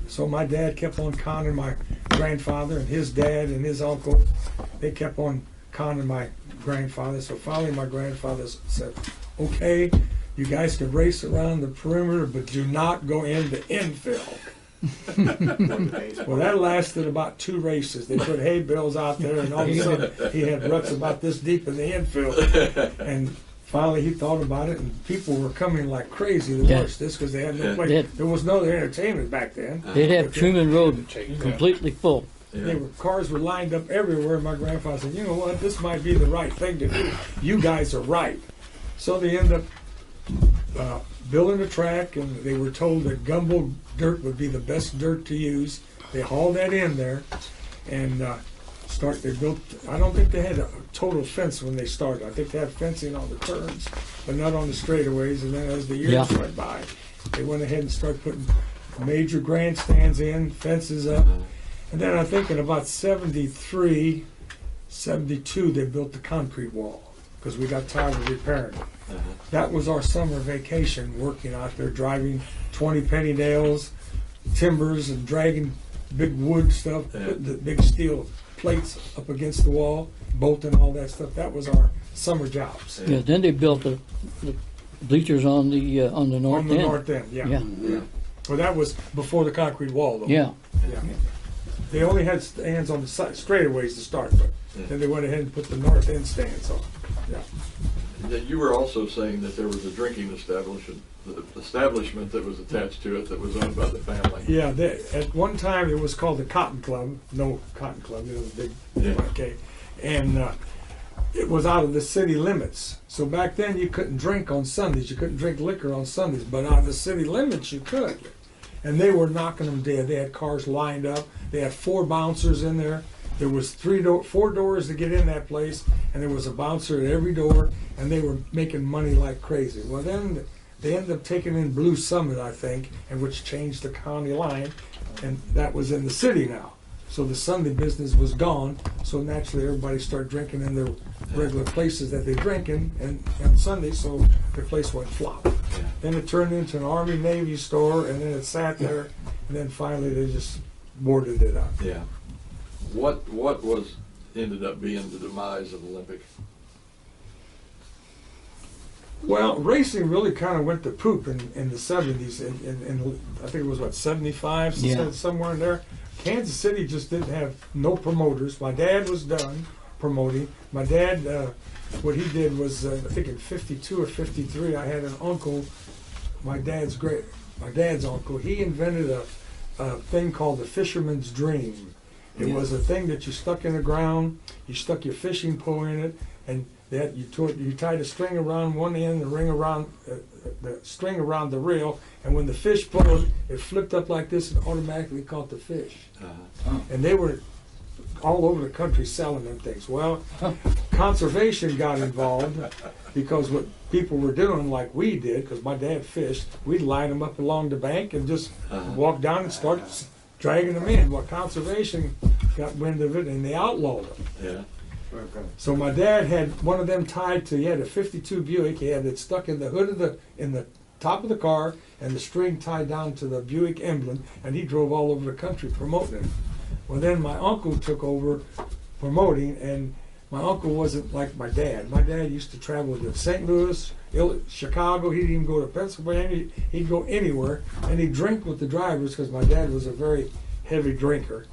So my dad kept on conning my grandfather, and his dad and his uncle, they kept on conning my grandfather. So finally my grandfather said, okay, you guys can race around the perimeter, but do not go in the infield. Well, that lasted about 2 races. They put hay bales out there, and all of a sudden he had ruts about this deep in the infield. And finally he thought about it, and people were coming like crazy to watch this because they had no place. There was no entertainment back then. They'd have Truman Road completely full. Cars were lined up everywhere. My grandfather said, "You know what? This might be the right thing to do. You guys are right." So they ended up building a track, and they were told that gumbo dirt would be the best dirt to use. They hauled that in there, and they built. I don't think they had a total fence when they started. I think they had fencing on the turns, but not on the straightaways. And then as the years went by, they went ahead and started putting major grandstands in, fences up. And then I think in about 73, 72, they built the concrete wall because we got tired of repairing it. That was our summer vacation, working out there, driving 20 penny nails, timbers, and dragging big wood stuff, putting the big steel plates up against the wall, bolting all that stuff. That was our summer jobs. Yeah. Then they built the bleachers on the north end. On the north end, yeah. Well, that was before the concrete wall, though. Yeah. They only had stands on the side, straightaways to start, but then they went ahead and put the north end stands on. Yeah. You were also saying that there was a drinking establishment that was attached to it that was owned by the family. Yeah, at one time it was called the Cotton Club. No, Cotton Club, the big okay. And it was out of the city limits. So back then you couldn't drink on Sundays. You couldn't drink liquor on Sundays, but out of the city limits you could. And they were knocking them dead. They had cars lined up. They had 4 bouncers in there. There was 4 doors to get in that place, and there was a bouncer at every door, and they were making money like crazy. Well, then they ended up taking in Blue Summit, I think, and which changed the county line, and that was in the city now. So the Sunday business was gone, so naturally everybody started drinking in their regular places that they drink in and on Sunday, so the place went flop. Then it turned into an Army Navy store, and then it sat there, and then finally they just boarded it up. Yeah. What ended up being the demise of Olympic? Well, racing really kind of went to poop in the 70s, and I think it was, 75, somewhere in there. Kansas City just didn't have no promoters. My dad was done promoting. My dad, what he did was, I think in 52 or 53, I had an uncle, my dad's uncle. He invented a thing called the fisherman's dream. It was a thing that you stuck in the ground, you stuck your fishing pole in it, and that you tied a string around one end, the ring around the string around the reel, and when the fish pulled, it flipped up like this and automatically caught the fish. And they were all over the country selling them things. Well, conservation got involved because what people were doing, like we did, because my dad fished, we'd line them up along the bank and just walk down and start dragging them in. Well, conservation got wind of it and they outlawed them. Yeah. So my dad had one of them tied to, he had a 52 Buick, he had it stuck in the hood of in the top of the car, and the string tied down to the Buick emblem, and he drove all over the country promoting it. Well, then my uncle took over promoting, and my uncle wasn't like my dad. My dad used to travel to St. Louis, Chicago. He didn't even go to Pennsylvania. He'd go anywhere, and he'd drink with the drivers because my dad was a very heavy drinker.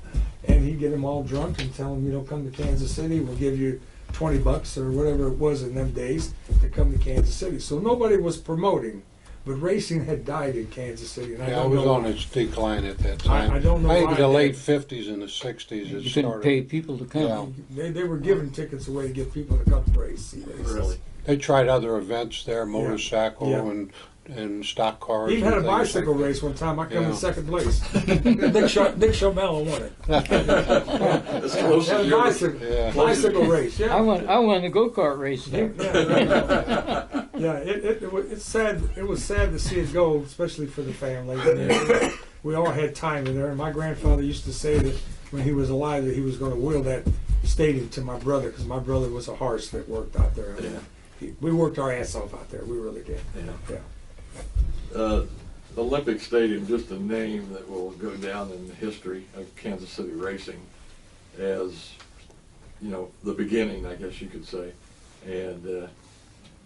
And he'd get them all drunk and tell them, come to Kansas City, we'll give you $20 or whatever it was in them days to come to Kansas City. So nobody was promoting, but racing had died in Kansas City. And I was on its decline at that time. I don't know I think why the late 50s and the 60s it You couldn't started. pay people to come. Yeah. They were giving tickets away to get people to come race. See races. Really? They tried other events there, motorcycle Yeah. and stock cars. He had a and things bicycle like race one time. I come in Yeah. second place. Dick Schaubella won it. As close Had as a you bicycle, Yeah. bicycle race. Yeah. I won the go-kart race there. Yeah, it's sad. It was sad to see it go, especially for the family. And we all had time in there. And my grandfather used to say that when he was alive, that he was going to will that stadium to my brother, because my brother was a horse that worked out there. We worked our ass off out there. We really did. Olympic Stadium, just a name that will go down in the history of Kansas City racing as, the beginning, I guess you could say. And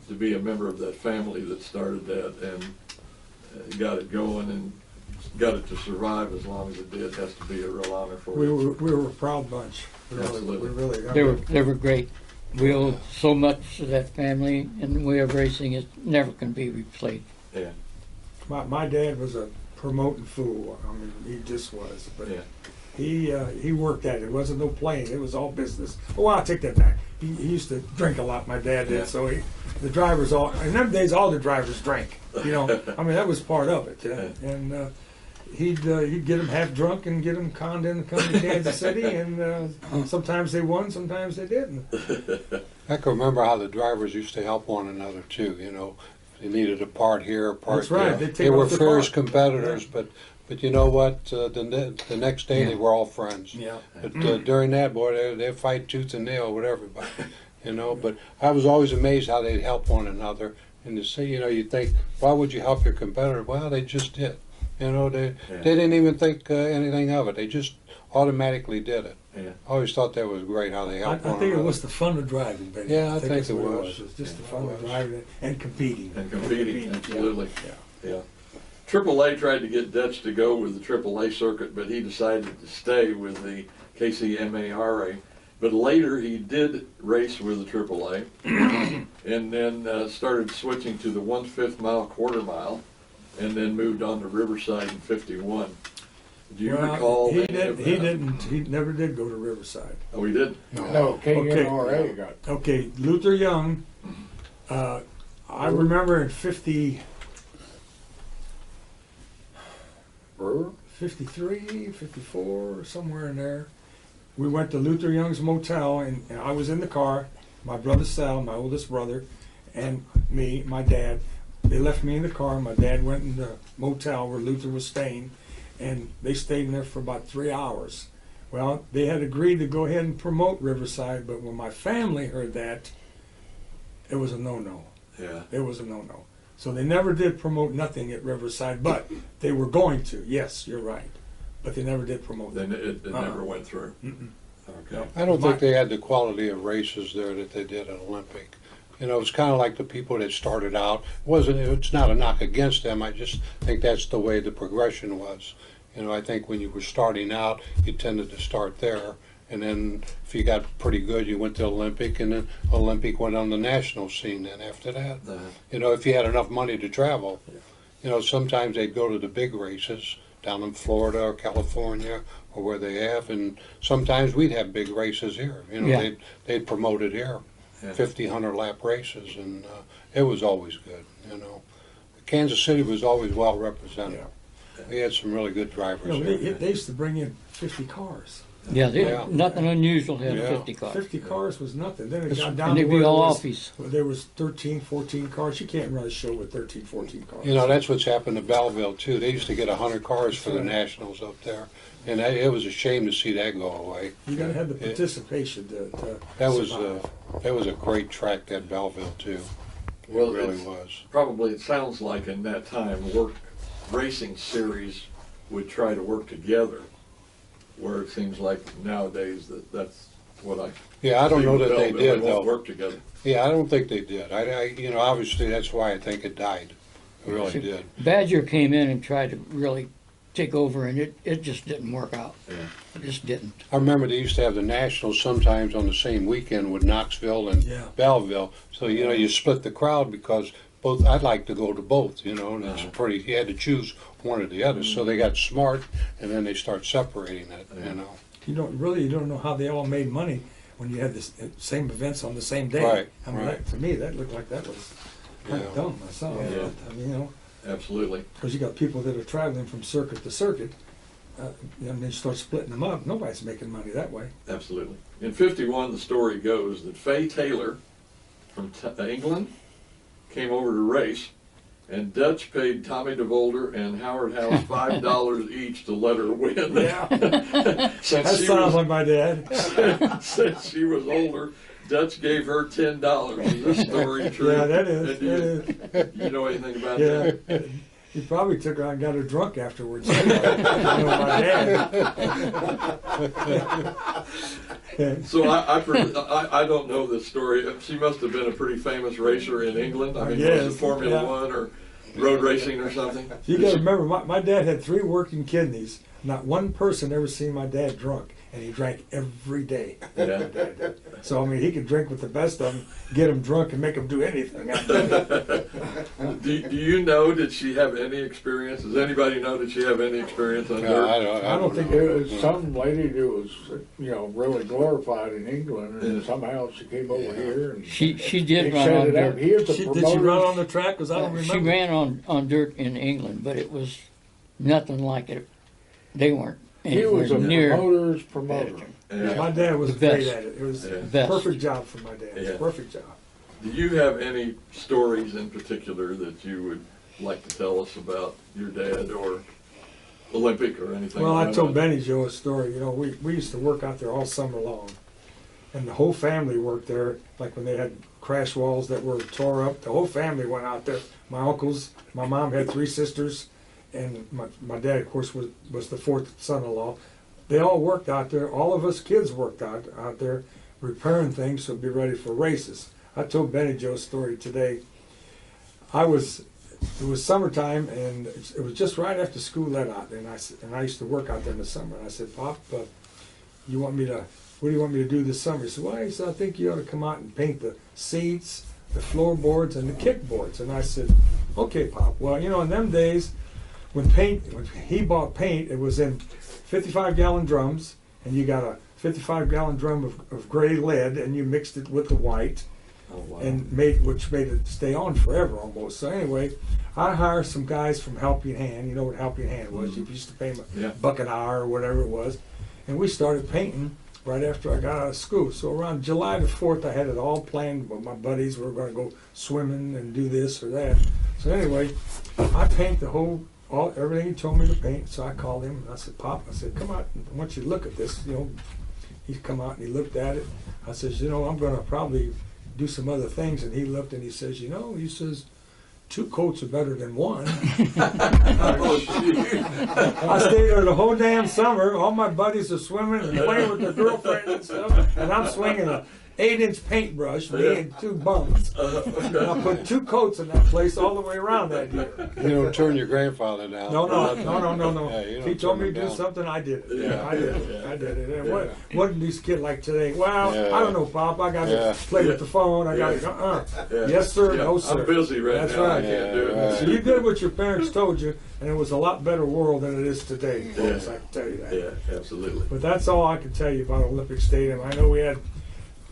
to be a member of that family that started that and got it going and got it to survive as long as it did has to be a real honor for We you. were a proud bunch. Absolutely. We really They were great. We owe so much to that family, and the way of racing it never can be replaced. Yeah, My dad was a promoting fool. I mean, he just was. But yeah. he worked at it. It wasn't no playing. It was all business. Oh, well, I'll take that back. He used to drink a lot. My dad did. Yeah. So the drivers all in them days, all the drivers drank. You know, I mean that was part of it. And he'd get them half drunk and get them conned in to come to Kansas City. And sometimes they won, sometimes they didn't. I can remember how the drivers used to help one another too. You know, they needed a part here, a part That's right. there. They'd take They were off the fierce part. competitors, but you know what? The next day they were all friends. Yeah. But during that, boy, they fight tooth and nail with everybody. You know, but I was always amazed how they'd help one another. And to see, you know, you think, why would you help your competitor? Well, they just did. You know, they didn't even think anything of it. They just automatically did it. Yeah. I always thought that was great how they I helped one think it another. was the fun of driving, Benny. Yeah, I think that's it what was. It was just the Yeah, fun it of was. driving and competing. And competing, absolutely. Yeah. Yeah. AAA tried to get Dutch to go with the AAA circuit, but he decided to stay with the KCMARA. But later he did race with the AAA and then started switching to the 1/5 mile quarter mile and then moved on to Riverside in 51. Do you Well, recall he any of did. He that? didn't. He never did go to Riverside. Oh, he did? No, KNRA got. Okay, Luther Young. I remember in 53, 54, somewhere in there. We went to Luther Young's motel, and I was in the car. My brother Sal, my oldest brother, and me, my dad. They left me in the car. My dad went in the motel where Luther was staying, and they stayed in there for about 3 hours. Well, they had agreed to go ahead and promote Riverside, but when my family heard that, it was a no-no. Yeah. It was a no-no. So they never did promote nothing at Riverside, but they were going to. Yes, you're right. But they never did promote Then it. it never went through. Mm-mm. Okay. I don't think they had the quality of races there that they did at Olympic. You know, it's kind of like the people that started out. It's not a knock against them. I just think that's the way the progression was. You know, I think when you were starting out, you tended to start there. And then if you got pretty good, you went to Olympic, and then Olympic went on the national scene then after that. You know, if you had enough money to travel. You know, sometimes they'd go to the big races down in Florida or California or where they have, and sometimes we'd have big races here. You know, Yeah. they'd promote it here, Yeah. 50, 100 lap races, and it was always good, you know. Kansas City was always well represented. We had some really good drivers You know, here. they used to bring in 50 cars. Yeah, Yeah. nothing unusual had Yeah. 50 cars. 50 cars was nothing. Then it It's- got down And to they'd where be all was, offies. there was 13, 14 cars. You can't run a show with 13, 14 cars. You know, that's what's happened to Belleville, too. They used to get 100 cars for the That's right. Nationals up there, and it was a shame to see that go away. You got to have the participation to That was survive. that was a great track, that Belleville, too. Well, it really it's- was. Probably it sounds like in that time, racing series would try to work together, where it seems like nowadays that's what I. Yeah, I don't see know with that they Belleville, did, won't though. work together. Yeah, I don't think they did. You know, obviously that's why I think it died. It really See, did. Badger came in and tried to really take over, and it just didn't work out. Yeah. It just didn't. I remember they used to have the Nationals sometimes on the same weekend with Knoxville and Yeah. Belleville. So, you know, you split the crowd because both. I'd like to go to both, you know, and it's pretty, you had to choose one or the other. So they got smart, and then they start separating it, you know. You don't know how they all made money when you had the same events on the same day. Right, I mean, right. to me, that looked like that was kind of Yeah. dumb myself. Yeah. I mean, you know, Absolutely. because you got people that are traveling from circuit to circuit, and they start splitting them up. Nobody's making money that way. Absolutely. In 51, the story goes that Fay Taylor from England came over to race, and Dutch paid Tommy DeVolder and Howard House $5 each to let her win. Since That she sounds was, like my dad. since she was older, Dutch gave her $10. Is this story true? Yeah, that is. And That is. you know anything about Yeah. that? He probably took her out and got her drunk afterwards. I know my dad. So I don't know this story. She must have been a pretty famous racer in England. I mean, was Yes, it Formula yeah. One or road racing or something? You got to remember, my dad had 3 working kidneys. Not one person ever seen my dad drunk, and he drank every day. Yeah. So I mean, he could drink with the best of them, get them drunk, and make them do anything. Do you know, did she have any experience? Does anybody know, did she have any experience on No, dirt? I don't think it was some lady who was, really glorified in England, and somehow she came over here and She they did run set on it up. dirt. Here's the Did she run promoters. on the track? Because I don't remember. She ran on dirt in England, but it was nothing like it. They weren't He was a anywhere near. promoter's promoter. Yeah. My dad was The best. great at it. It was Yeah. a Best. perfect job for my dad. It was a Yeah. perfect job. Do you have any stories in particular that you would like to tell us about your dad or Olympic or anything? Well, like I told that? Benny Joe a story. We used to work out there all summer long, and the whole family worked there. Like when they had crash walls that were tore up, the whole family went out there. My uncles, my mom had 3 sisters, and my dad, of course, was the 4th son-in-law. They all worked out there. All of us kids worked out there, repairing things so it'd be ready for races. I told Benny Joe's story today. It was summertime, and it was just right after school let out, and I used to work out there in the summer. And I said, Pop, what do you want me to do this summer? He said, well, he said, I think you ought to come out and paint the seats, the floorboards, and the kickboards. And I said, okay, Pop. Well, in them days, when he bought paint, it was in 55-gallon drums, and you got a 55-gallon drum of gray lead, and you mixed it with the white, Oh, wow. and which made it stay on forever almost. So anyway, I hired some guys from Helping Hand. You know what Helping Hand was? You used to pay them Yeah. $1 an hour or whatever it was, and we started painting right after I got out of school. So around July the 4th, I had it all planned with my buddies. We were going to go swimming and do this or that. So anyway, I paint everything he told me to paint. So I called him and I said, Pop, come out, I want you to look at this. He come out and he looked at it. I says, I'm going to probably do some other things. And he looked and he says, he says, 2 coats are better than 1. Oh, shoot. I stayed there the whole damn summer. All my buddies are swimming and playing with their girlfriends and stuff. And I'm swinging a 8-inch paintbrush, me and 2 bums. And I put 2 coats in that place all the way around that year. You don't turn your grandfather down. No. Yeah, you don't He told me turn to him do down. something, I did it. Yeah. I did it. Yeah. I did it. And Yeah. what did these kids like today? Well, Yeah. I don't know, Pop. I got to Yeah. play with the phone. I got Yeah. to, Yeah. Yes, sir. Yeah, No, sir. I'm busy right That's now. I right. can't do it. Yeah, So you did what your parents told you, and it was a lot better world than it is today, folks. Yeah. I can tell you that. Yeah, absolutely. But that's all I can tell you about Olympic Stadium. I know we had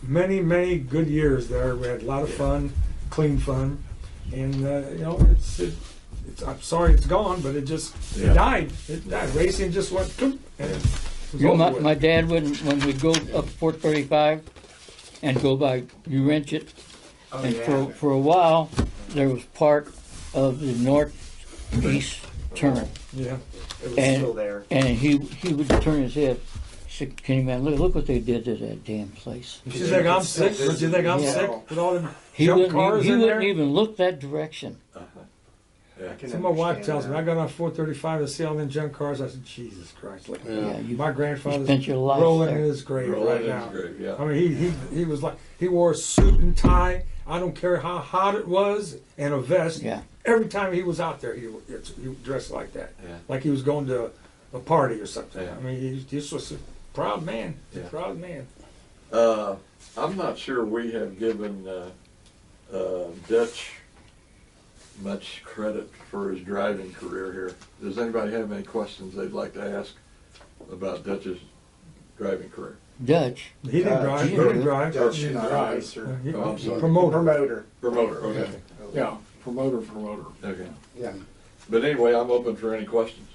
many, many good years there. We had a lot of fun, clean fun, and I'm sorry it's gone, but it died. It died. Racing just went, and it was over with. My dad when we'd go up 435 and go by, you wrench it, Oh, and yeah. for a while there was part of the northeast turn, Yeah. It was and- still there. and he would turn his head. He said, Kenny man, look what they did to that damn place. Did you think I'm sick? Don't you think I'm Yeah. sick with all them He jump wouldn't, cars he in wouldn't there? even look that direction. Yeah. I can So my wife understand tells me, that. I got on 435 to see all them junk cars. I said, Jesus Christ. Look, Yeah. You my grandfather's spent your life rolling there. in his grave Rolling right in now. his grave, yeah. I mean, he was like, he wore a suit and tie. I don't care how hot it was, and a vest. Yeah. Every time he was out there, he dressed like that, Yeah. like he was going to a party or something. Yeah. I mean, he just was a proud man. Yeah. A proud man. I'm not sure we have given Dutch much credit for his driving career here. Does anybody have any questions they'd like to ask about Dutch's driving career? Dutch. He didn't drive. He yeah. didn't drive. Dutch Didn't not drive. racer. He- Oh, I'm sorry. Promoter. Promoter. Okay. Yeah, promoter. Okay. Yeah. But anyway, I'm open for any questions.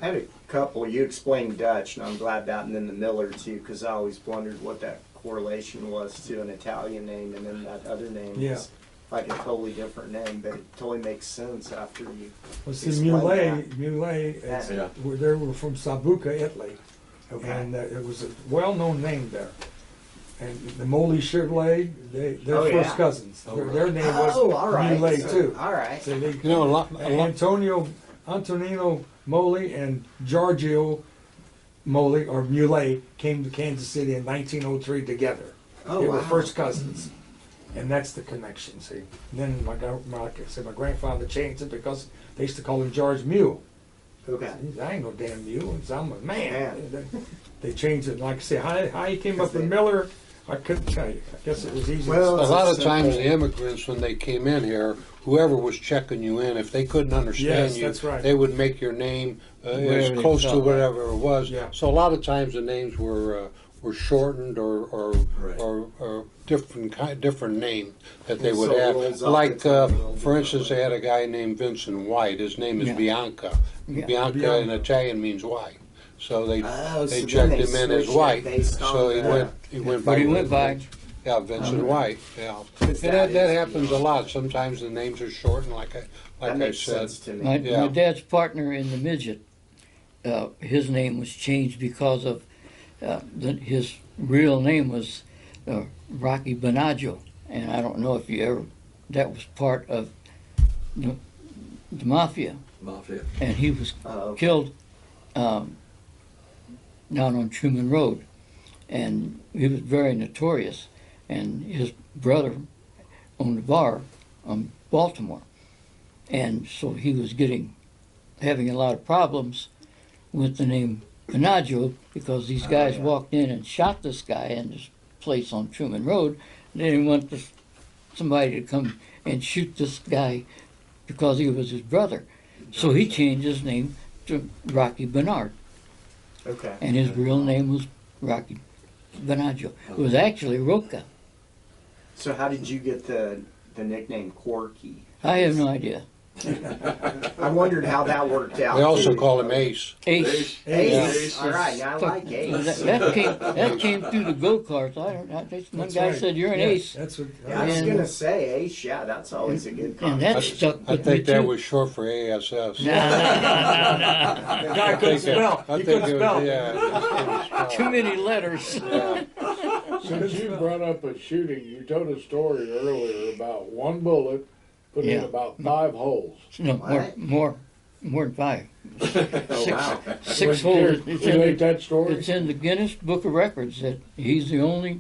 I had a couple. You explained Dutch, and I'm glad that, and then the Miller too, because I always wondered what that correlation was to an Italian name, and then that other name Yeah. is like a totally different name, but it totally makes sense after you. Well, see, Explain Muley, Yeah. they were from Sambuca, Italy, Okay. and it was a well-known name there. And the Moley Chevrolet, they're Oh, first yeah. cousins. Their name was Oh, all right. Muley So- too. All right. So they, You know, Antonino Moley and Giorgio Moley, or Muley, came to Kansas City in 1903 together. Oh, They were wow. first cousins. And that's the connection, see. And then like I said, my grandfather changed it because they used to call him George Mule. Okay. I ain't no damn mule. I'm a man. Man. They changed it. Like I say, how he came up Because with they- Miller, I couldn't tell you. I guess it was easy. Well, A lot of Simple. times the immigrants, when they came in here, whoever was checking you in, if they couldn't understand Yes, you, that's right. they would make your name Whatever as they close to felt. whatever it was. Yeah. So a lot of times the names were shortened or different name that they And would so have. rolls off Like the tongue. for instance, they had a guy named Vincent White. His name is Yeah. Bianca. Yeah. Bianca in Italian means white. So they Oh, they so checked then him in they as switched it white. based on So he the- went But by he went by. yeah, Vincent White. Yeah, Because and that is, happens you a know, lot. Sometimes the names are shortened, like That I makes said. sense to me. My Yeah. dad's partner in the midget, his name was changed because of his real name was Rocky Bonaggio, and I don't know if you ever. That was part of the mafia, Mafia. and he was Oh, killed down on Truman Road, and he was very notorious. And his brother owned a bar on Baltimore, and so he was having a lot of problems with the name Bonaggio because these guys yeah. walked in and shot this guy in this place on Truman Road. They didn't want somebody to come and shoot this guy because he was his brother. So he changed his name to Rocky Bernard, okay. and his real name was Rocky Bonaggio. It was actually Roca. So how did you get the nickname Corky? I have no idea. I wondered how that worked out. They also too. call him Ace. Ace. Ace. All right, now I like Ace. That came through the go-karts. One That's guy right. said, "You're an Yeah, ace," That's what. Yeah, I was And- gonna say Ace. Yeah, that's always a good and compliment. that stuck I with me think that too. was short for ASS. Nah, The guy couldn't spell. I He think couldn't it spell. was, yeah. it was too spelled. many letters. Yeah. Since you brought up a shooting, you told a story earlier about one bullet put in Yeah. about 5 holes. No, What? more than 5. Oh wow. Six Was holes. you relate that story? It's in the Guinness Book of Records that he's the only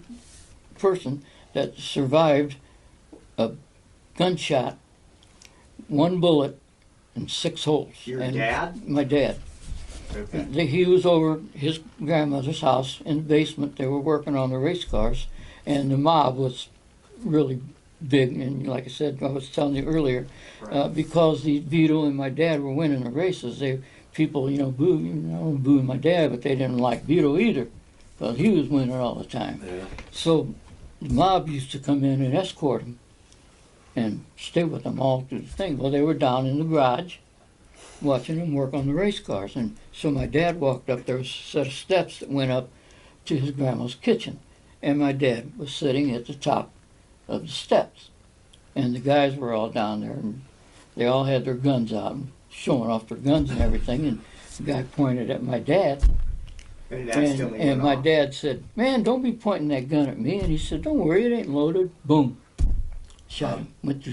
person that survived a gunshot, one bullet, and 6 holes. Your And dad? My dad. Okay. He was over his grandmother's house in the basement. They were working on the race cars, and the mob was really big. And like I said, I was telling you earlier, Right. because Vito and my dad were winning the races, people booing my dad, but they didn't like Vito either, because he was winning all the time. Yeah. So the mob used to come in and escort him and stay with them all through the thing. Well, they were down in the garage watching him work on the race cars. And so my dad walked up. There was a set of steps that went up to his grandma's kitchen. And my dad was sitting at the top of the steps. And the guys were all down there, and they all had their guns out and showing off their guns and everything. And the guy pointed at my dad. And it accidentally And went my off. dad said, "Man, don't be pointing that gun at me." And he said, "Don't worry, it ain't loaded." Boom. Shot him. Went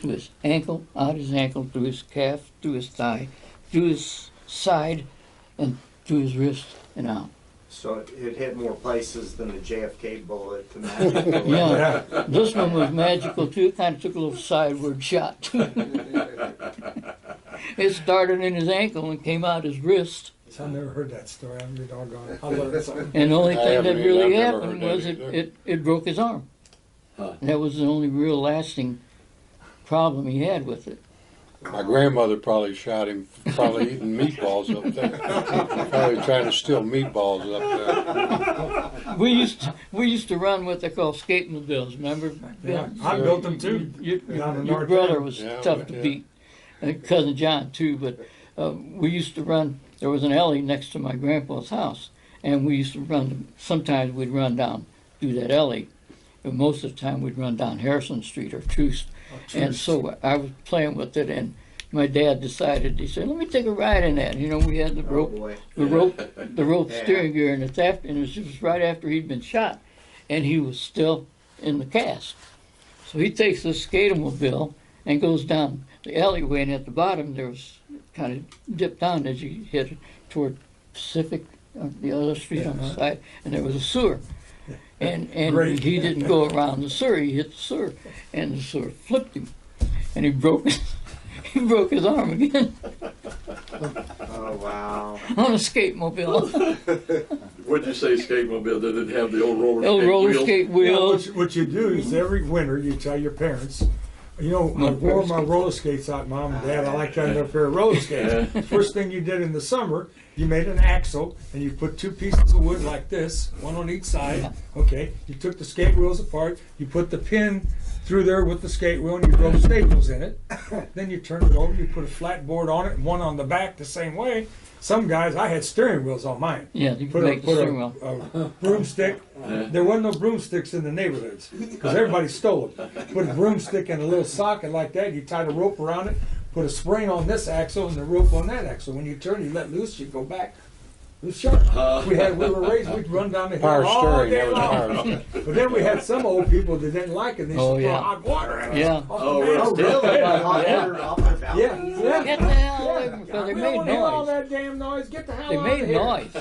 through his ankle, out his ankle, through his calf, through his thigh, through his side, and through his wrist and out. So it hit more places than the JFK bullet. The magic bullet. Yeah, this one was magical too. It kind of took a little sideward shot too. It started in his ankle and came out his wrist. I never heard that story. I'm doggone it. I learned something. And the only I thing that haven't really either. I've never happened heard was that either. it broke his arm. Huh. That was the only real lasting problem he had with it. My grandmother probably shot him, probably eating meatballs up there. Probably trying to steal meatballs up there. We used to run what they call skatemobiles. Remember? Yeah, Bill? I built them too. Your in your North brother End. was Yeah, tough to yeah. beat, and cousin John too. But we used to run. There was an alley next to my grandpa's house, and we used to run. Sometimes we'd run down through that alley, but most of the time we'd run down Harrison Street or Troost. And so I was playing with it, and my dad decided. He said, "Let me take a ride in that." You know, we had the Oh rope, boy. the rope Yeah. steering gear, and it's after, and it was right after he'd been shot. and he was still in the cast. So he takes this skatomobile and goes down the alleyway, and at the bottom there was kind of dipped down as you hit toward Pacific, the other street on the side, and there was a sewer. And Great. he didn't go around the sewer, he hit the sewer, and the sewer flipped him, and he broke his arm again Oh, wow. on a skatemobile. What'd you say, skate-mobile? Did it have the old roller Old skate roller wheels? skate wheels. What you do is every winter you tell your parents, you know, I wore my roller skates out, Mom and Dad. I like to have a pair of roller skates. First thing you did in the summer, you made an axle and you put two pieces of wood like this, one on each side. Okay, you took the skate wheels apart, you put the pin through there with the skate wheel and you drove staples in it. Then you turned it over, you put a flat board on it and one on the back the same way. Some guys, I had steering wheels on mine. Yeah, you Put could a, make the put steering wheel. a broomstick. There wasn't no broomsticks in the neighborhoods because everybody stole them. Put a broomstick in a little socket like that. You tied a rope around it. Put a spring on this axle and the rope on that axle. When you turn, you let loose. You go back. It was sharp. We were raised. We'd run down the hill Power all steering, day that was long. power. But then we had some old people that didn't like it. They used Oh, to yeah. throw hot water at us. Yeah. off the Oh, mountain. Oh, really? Off Yeah. their balconies? Yeah. Get the hell away from because they We don't made wanna hear all noise. that damn noise. Get the hell They out made of here. noise.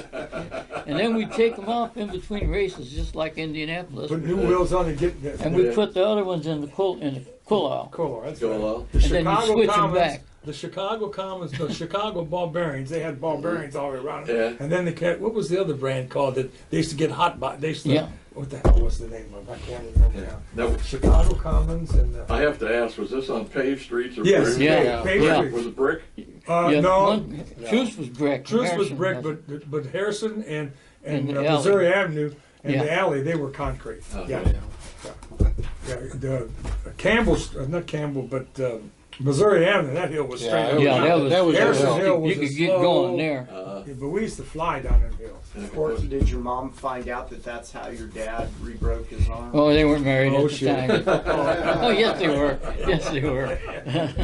And then we take them off in between races, just like Indianapolis. Put new wheels on and get the And we put the other ones in the cool Cool, that's Go right. along. The And then you switch 'em Commons, back. the Chicago Commons, the Chicago ball bearings. They had ball bearings all the way around. Yeah. And then what was the other brand called that they used to get hot by? They used to, Yeah. What the hell was the name of it? I can't remember now. Now, Chicago Commons and I have to ask, was this on paved streets or yes, brick? Yeah. Paved Yeah. Street. Was it brick? Yeah, No, one, Truce was brick. Truce was Harrison brick, was- but Harrison and And the Missouri Avenue and Yeah. the alley they were concrete. Okay. Yeah. Yeah, the Campbell's not Campbell, but Missouri Avenue. That hill was straight up. Yeah, that was- Harrison Hill was you a could get slow- going there. Yeah, but we used to fly down that hill. Corky, did your mom find out that that's how your dad re-broke his arm? Oh, they weren't married Oh, at the shit. time. Oh, yes, they were. Yes, they were. I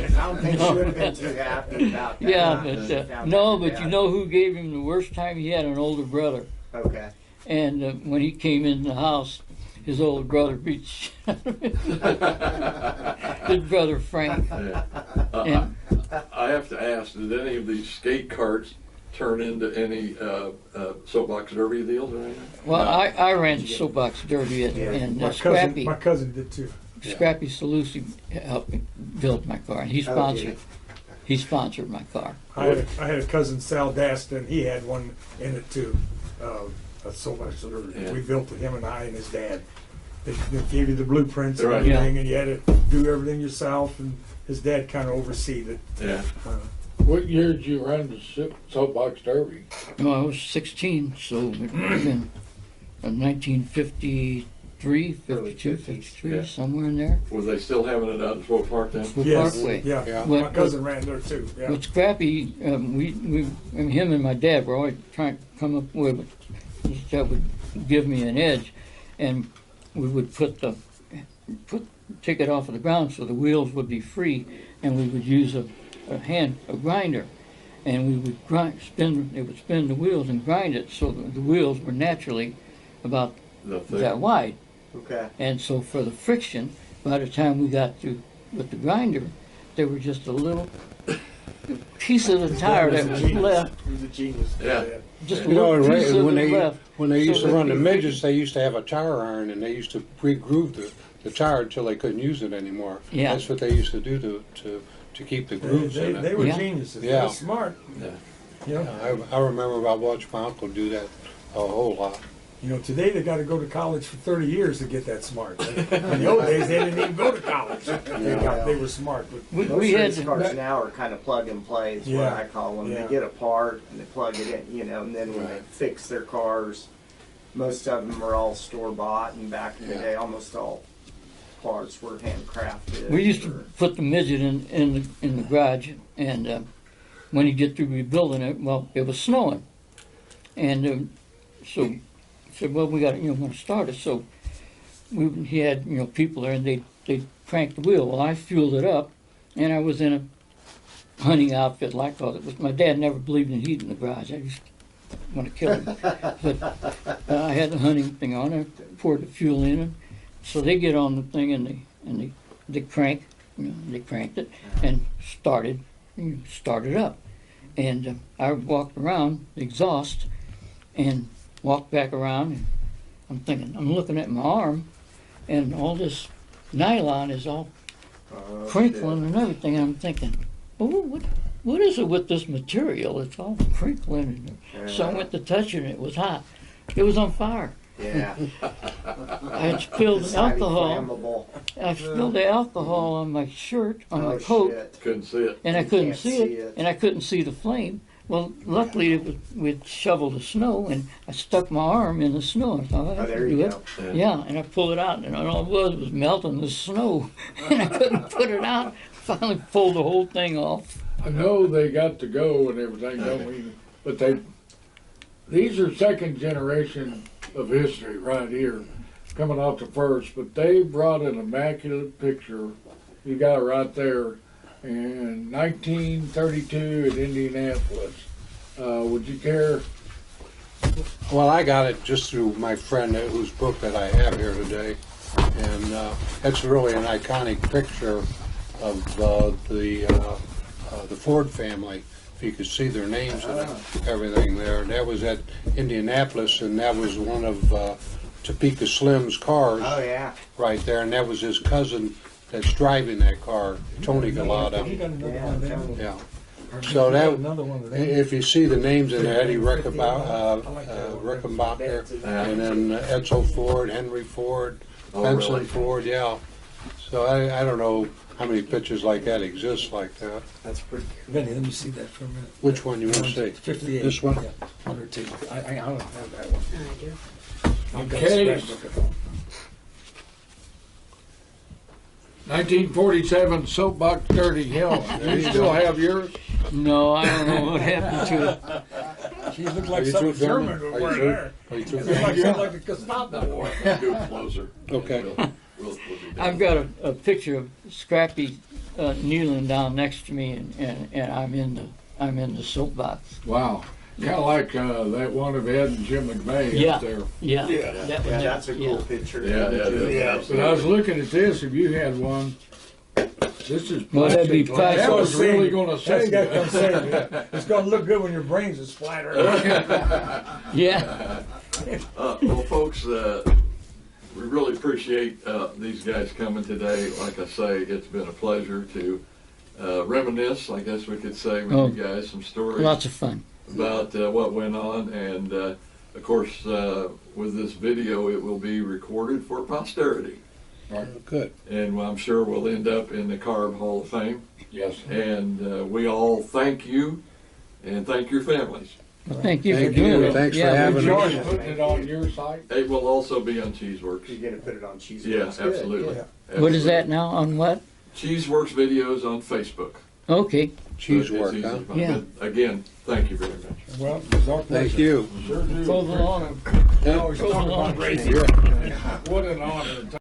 don't think she would have been too happy about that. Yeah, She but found no, out your but you dad- know who gave him the worst time? He had an older brother, Okay. and when he came in the house, his older brother beat the shit out of him. His brother Frank. Yeah. And I have to ask, did any of these skate carts turn into any soapbox derby deals or anything? well, I ran the soapbox derby and Scrappy My cousin did too. Scrappy Salusi helped me build my car, and he sponsored my car. I had a cousin Sal Daston. He had one in it too. So much Yeah. we built it, him and I and his dad. They gave you the blueprints and Right. everything, and you had to do everything yourself. And his dad kind of overseed it. Yeah. What year did you run the soapbox derby? Well, I was 16, so it would have been 1953, 52, 53, Yeah. somewhere in there. Was they still having it out in Swope Park then? Yes, Parkway. yeah. Yeah. My What- cousin ran there too. Yeah. With Scrappy, him and my dad were always trying to come up with that would give me an edge, and we would take it off of the ground so the wheels would be free, and we would use a grinder, and we would It would spin the wheels and grind it so that the wheels were naturally about The thing? that wide, Okay. and so for the friction, by the time we got through with the grinder, there were just a little piece of the tire that was left. He was a genius. Yeah. Just a You know, little piece of when it left. they used So to run the that- midgets, they used to have a tire iron, and they used to re-groove the tire until they couldn't use it anymore. Yeah. That's what they used to do to keep the grooves in They it. were Yeah. geniuses. They Yeah. were smart. Yeah. You know, I remember I watched my uncle do that a whole lot. today they got to go to college for 30 years to get that smart. In the old days, they didn't even go to college. They were smart. But We Most had race to, cars now are kind of plug and play is what Yeah. I call them. Yeah. They get a part and they plug it in, and then when they fix their cars, most of them are all store bought, and back in the Yeah. day, almost all parts were handcrafted. we used to or- put the midget in the garage, and when he'd get through rebuilding it, well, it was snowing, and so I said, well, we got want to start it. So he had people there, and they cranked the wheel. Well, I fueled it up, and I was in a hunting outfit like all it was. My dad never believed in heat in the garage. I just want to kill him. But I had the hunting thing on. I poured the fuel in, and so they get on the thing and they crank, they cranked it and started up. And I walked around the exhaust and walked back around, and I'm looking at my arm, and all this nylon is all crinkling and everything. And I'm thinking, oh, what is it with this material? It's all crinkling. And so I went to touch it, and it was hot. It was on fire. Yeah. I had spilled It's highly alcohol. flammable. I spilled the alcohol on my shirt, on my Oh, coat, shit. Couldn't see it. and I You couldn't can't see see it, it. and I couldn't see the flame. Well, luckily we'd shoveled the snow, and I stuck my arm in the snow. I thought, Oh, I there can you do it. go. Yeah, and I pulled it out, and all it was melting the snow, and I couldn't put it out. Finally pulled the whole thing off. I know they got to go and everything, don't we? But these are second generation of history right here, coming off the first. But they brought an immaculate picture. You got it right there. In 1932 in Indianapolis. Would you care? Well, I got it just through my friend whose book that I have here today, and it's really an iconic picture of the Ford family. If you could see their names and everything there. And that was at Indianapolis, and that was one of Topeka Slim's cars Oh, yeah. right there, and that was his cousin that's driving that car, Tony You Galata. got another Yeah, one there? Tony. Yeah. Or So you got that- another one of them? If you see the names in there, Eddie Rickenbacker, and then Edsel Ford, Henry Ford, Oh, Benson really? Ford, yeah. So I don't know how many pictures like that exist like that. That's pretty cool. Benny, let me see that for a minute. Which one you want to see? 58. This one? Yeah, 102. I don't have that one. I've got a Okay. scrapbook at home. 1947 Soapbox Dirty Hill. Do you still have yours? No, I don't know what happened to it. She looked Are like you something through filming? German would Are you wear through? there. Are you through It looked like filming? something like a Gestapo wore. Do it closer. Okay. We'll be done. I've got a picture of Scrappy kneeling down next to me, and I'm in the soapbox. Wow. Kind of like that one of Ed and Jim McMahon Yeah. up there. Yeah, Yeah. that was Yeah, it. that's a cool picture. Yeah, Yeah. But I was looking at this, if you had one, this is Well, that'd be plastic. That was plastic. really going to That's save got to you. save you. It's going to look good when your brains is flatter. Yeah. Well, folks, we really appreciate these guys coming today. Like I say, it's been a pleasure to reminisce, I guess we could say, with Oh. you guys, some stories Lots of fun. about what went on. And, of course, with this video, it will be recorded for posterity. Good. And I'm sure we'll end up in the Carb Hall of Fame. Yes. And we all thank you and thank your families. Well, thank you Thank for doing you. it. Thanks for Yeah, having Enjoy us. putting it on your site. It will also be on Cheeseworks. You're going to put it on cheese. Yeah, That's good. absolutely. yeah. What is that now? On what? Cheeseworks videos on Facebook. Okay. Cheese So it's work, easy huh? to find. Yeah. But again, thank you very much. Well, it was our pleasure. Thank you. Sure do. Goes along. We always talk about racing. What an honor.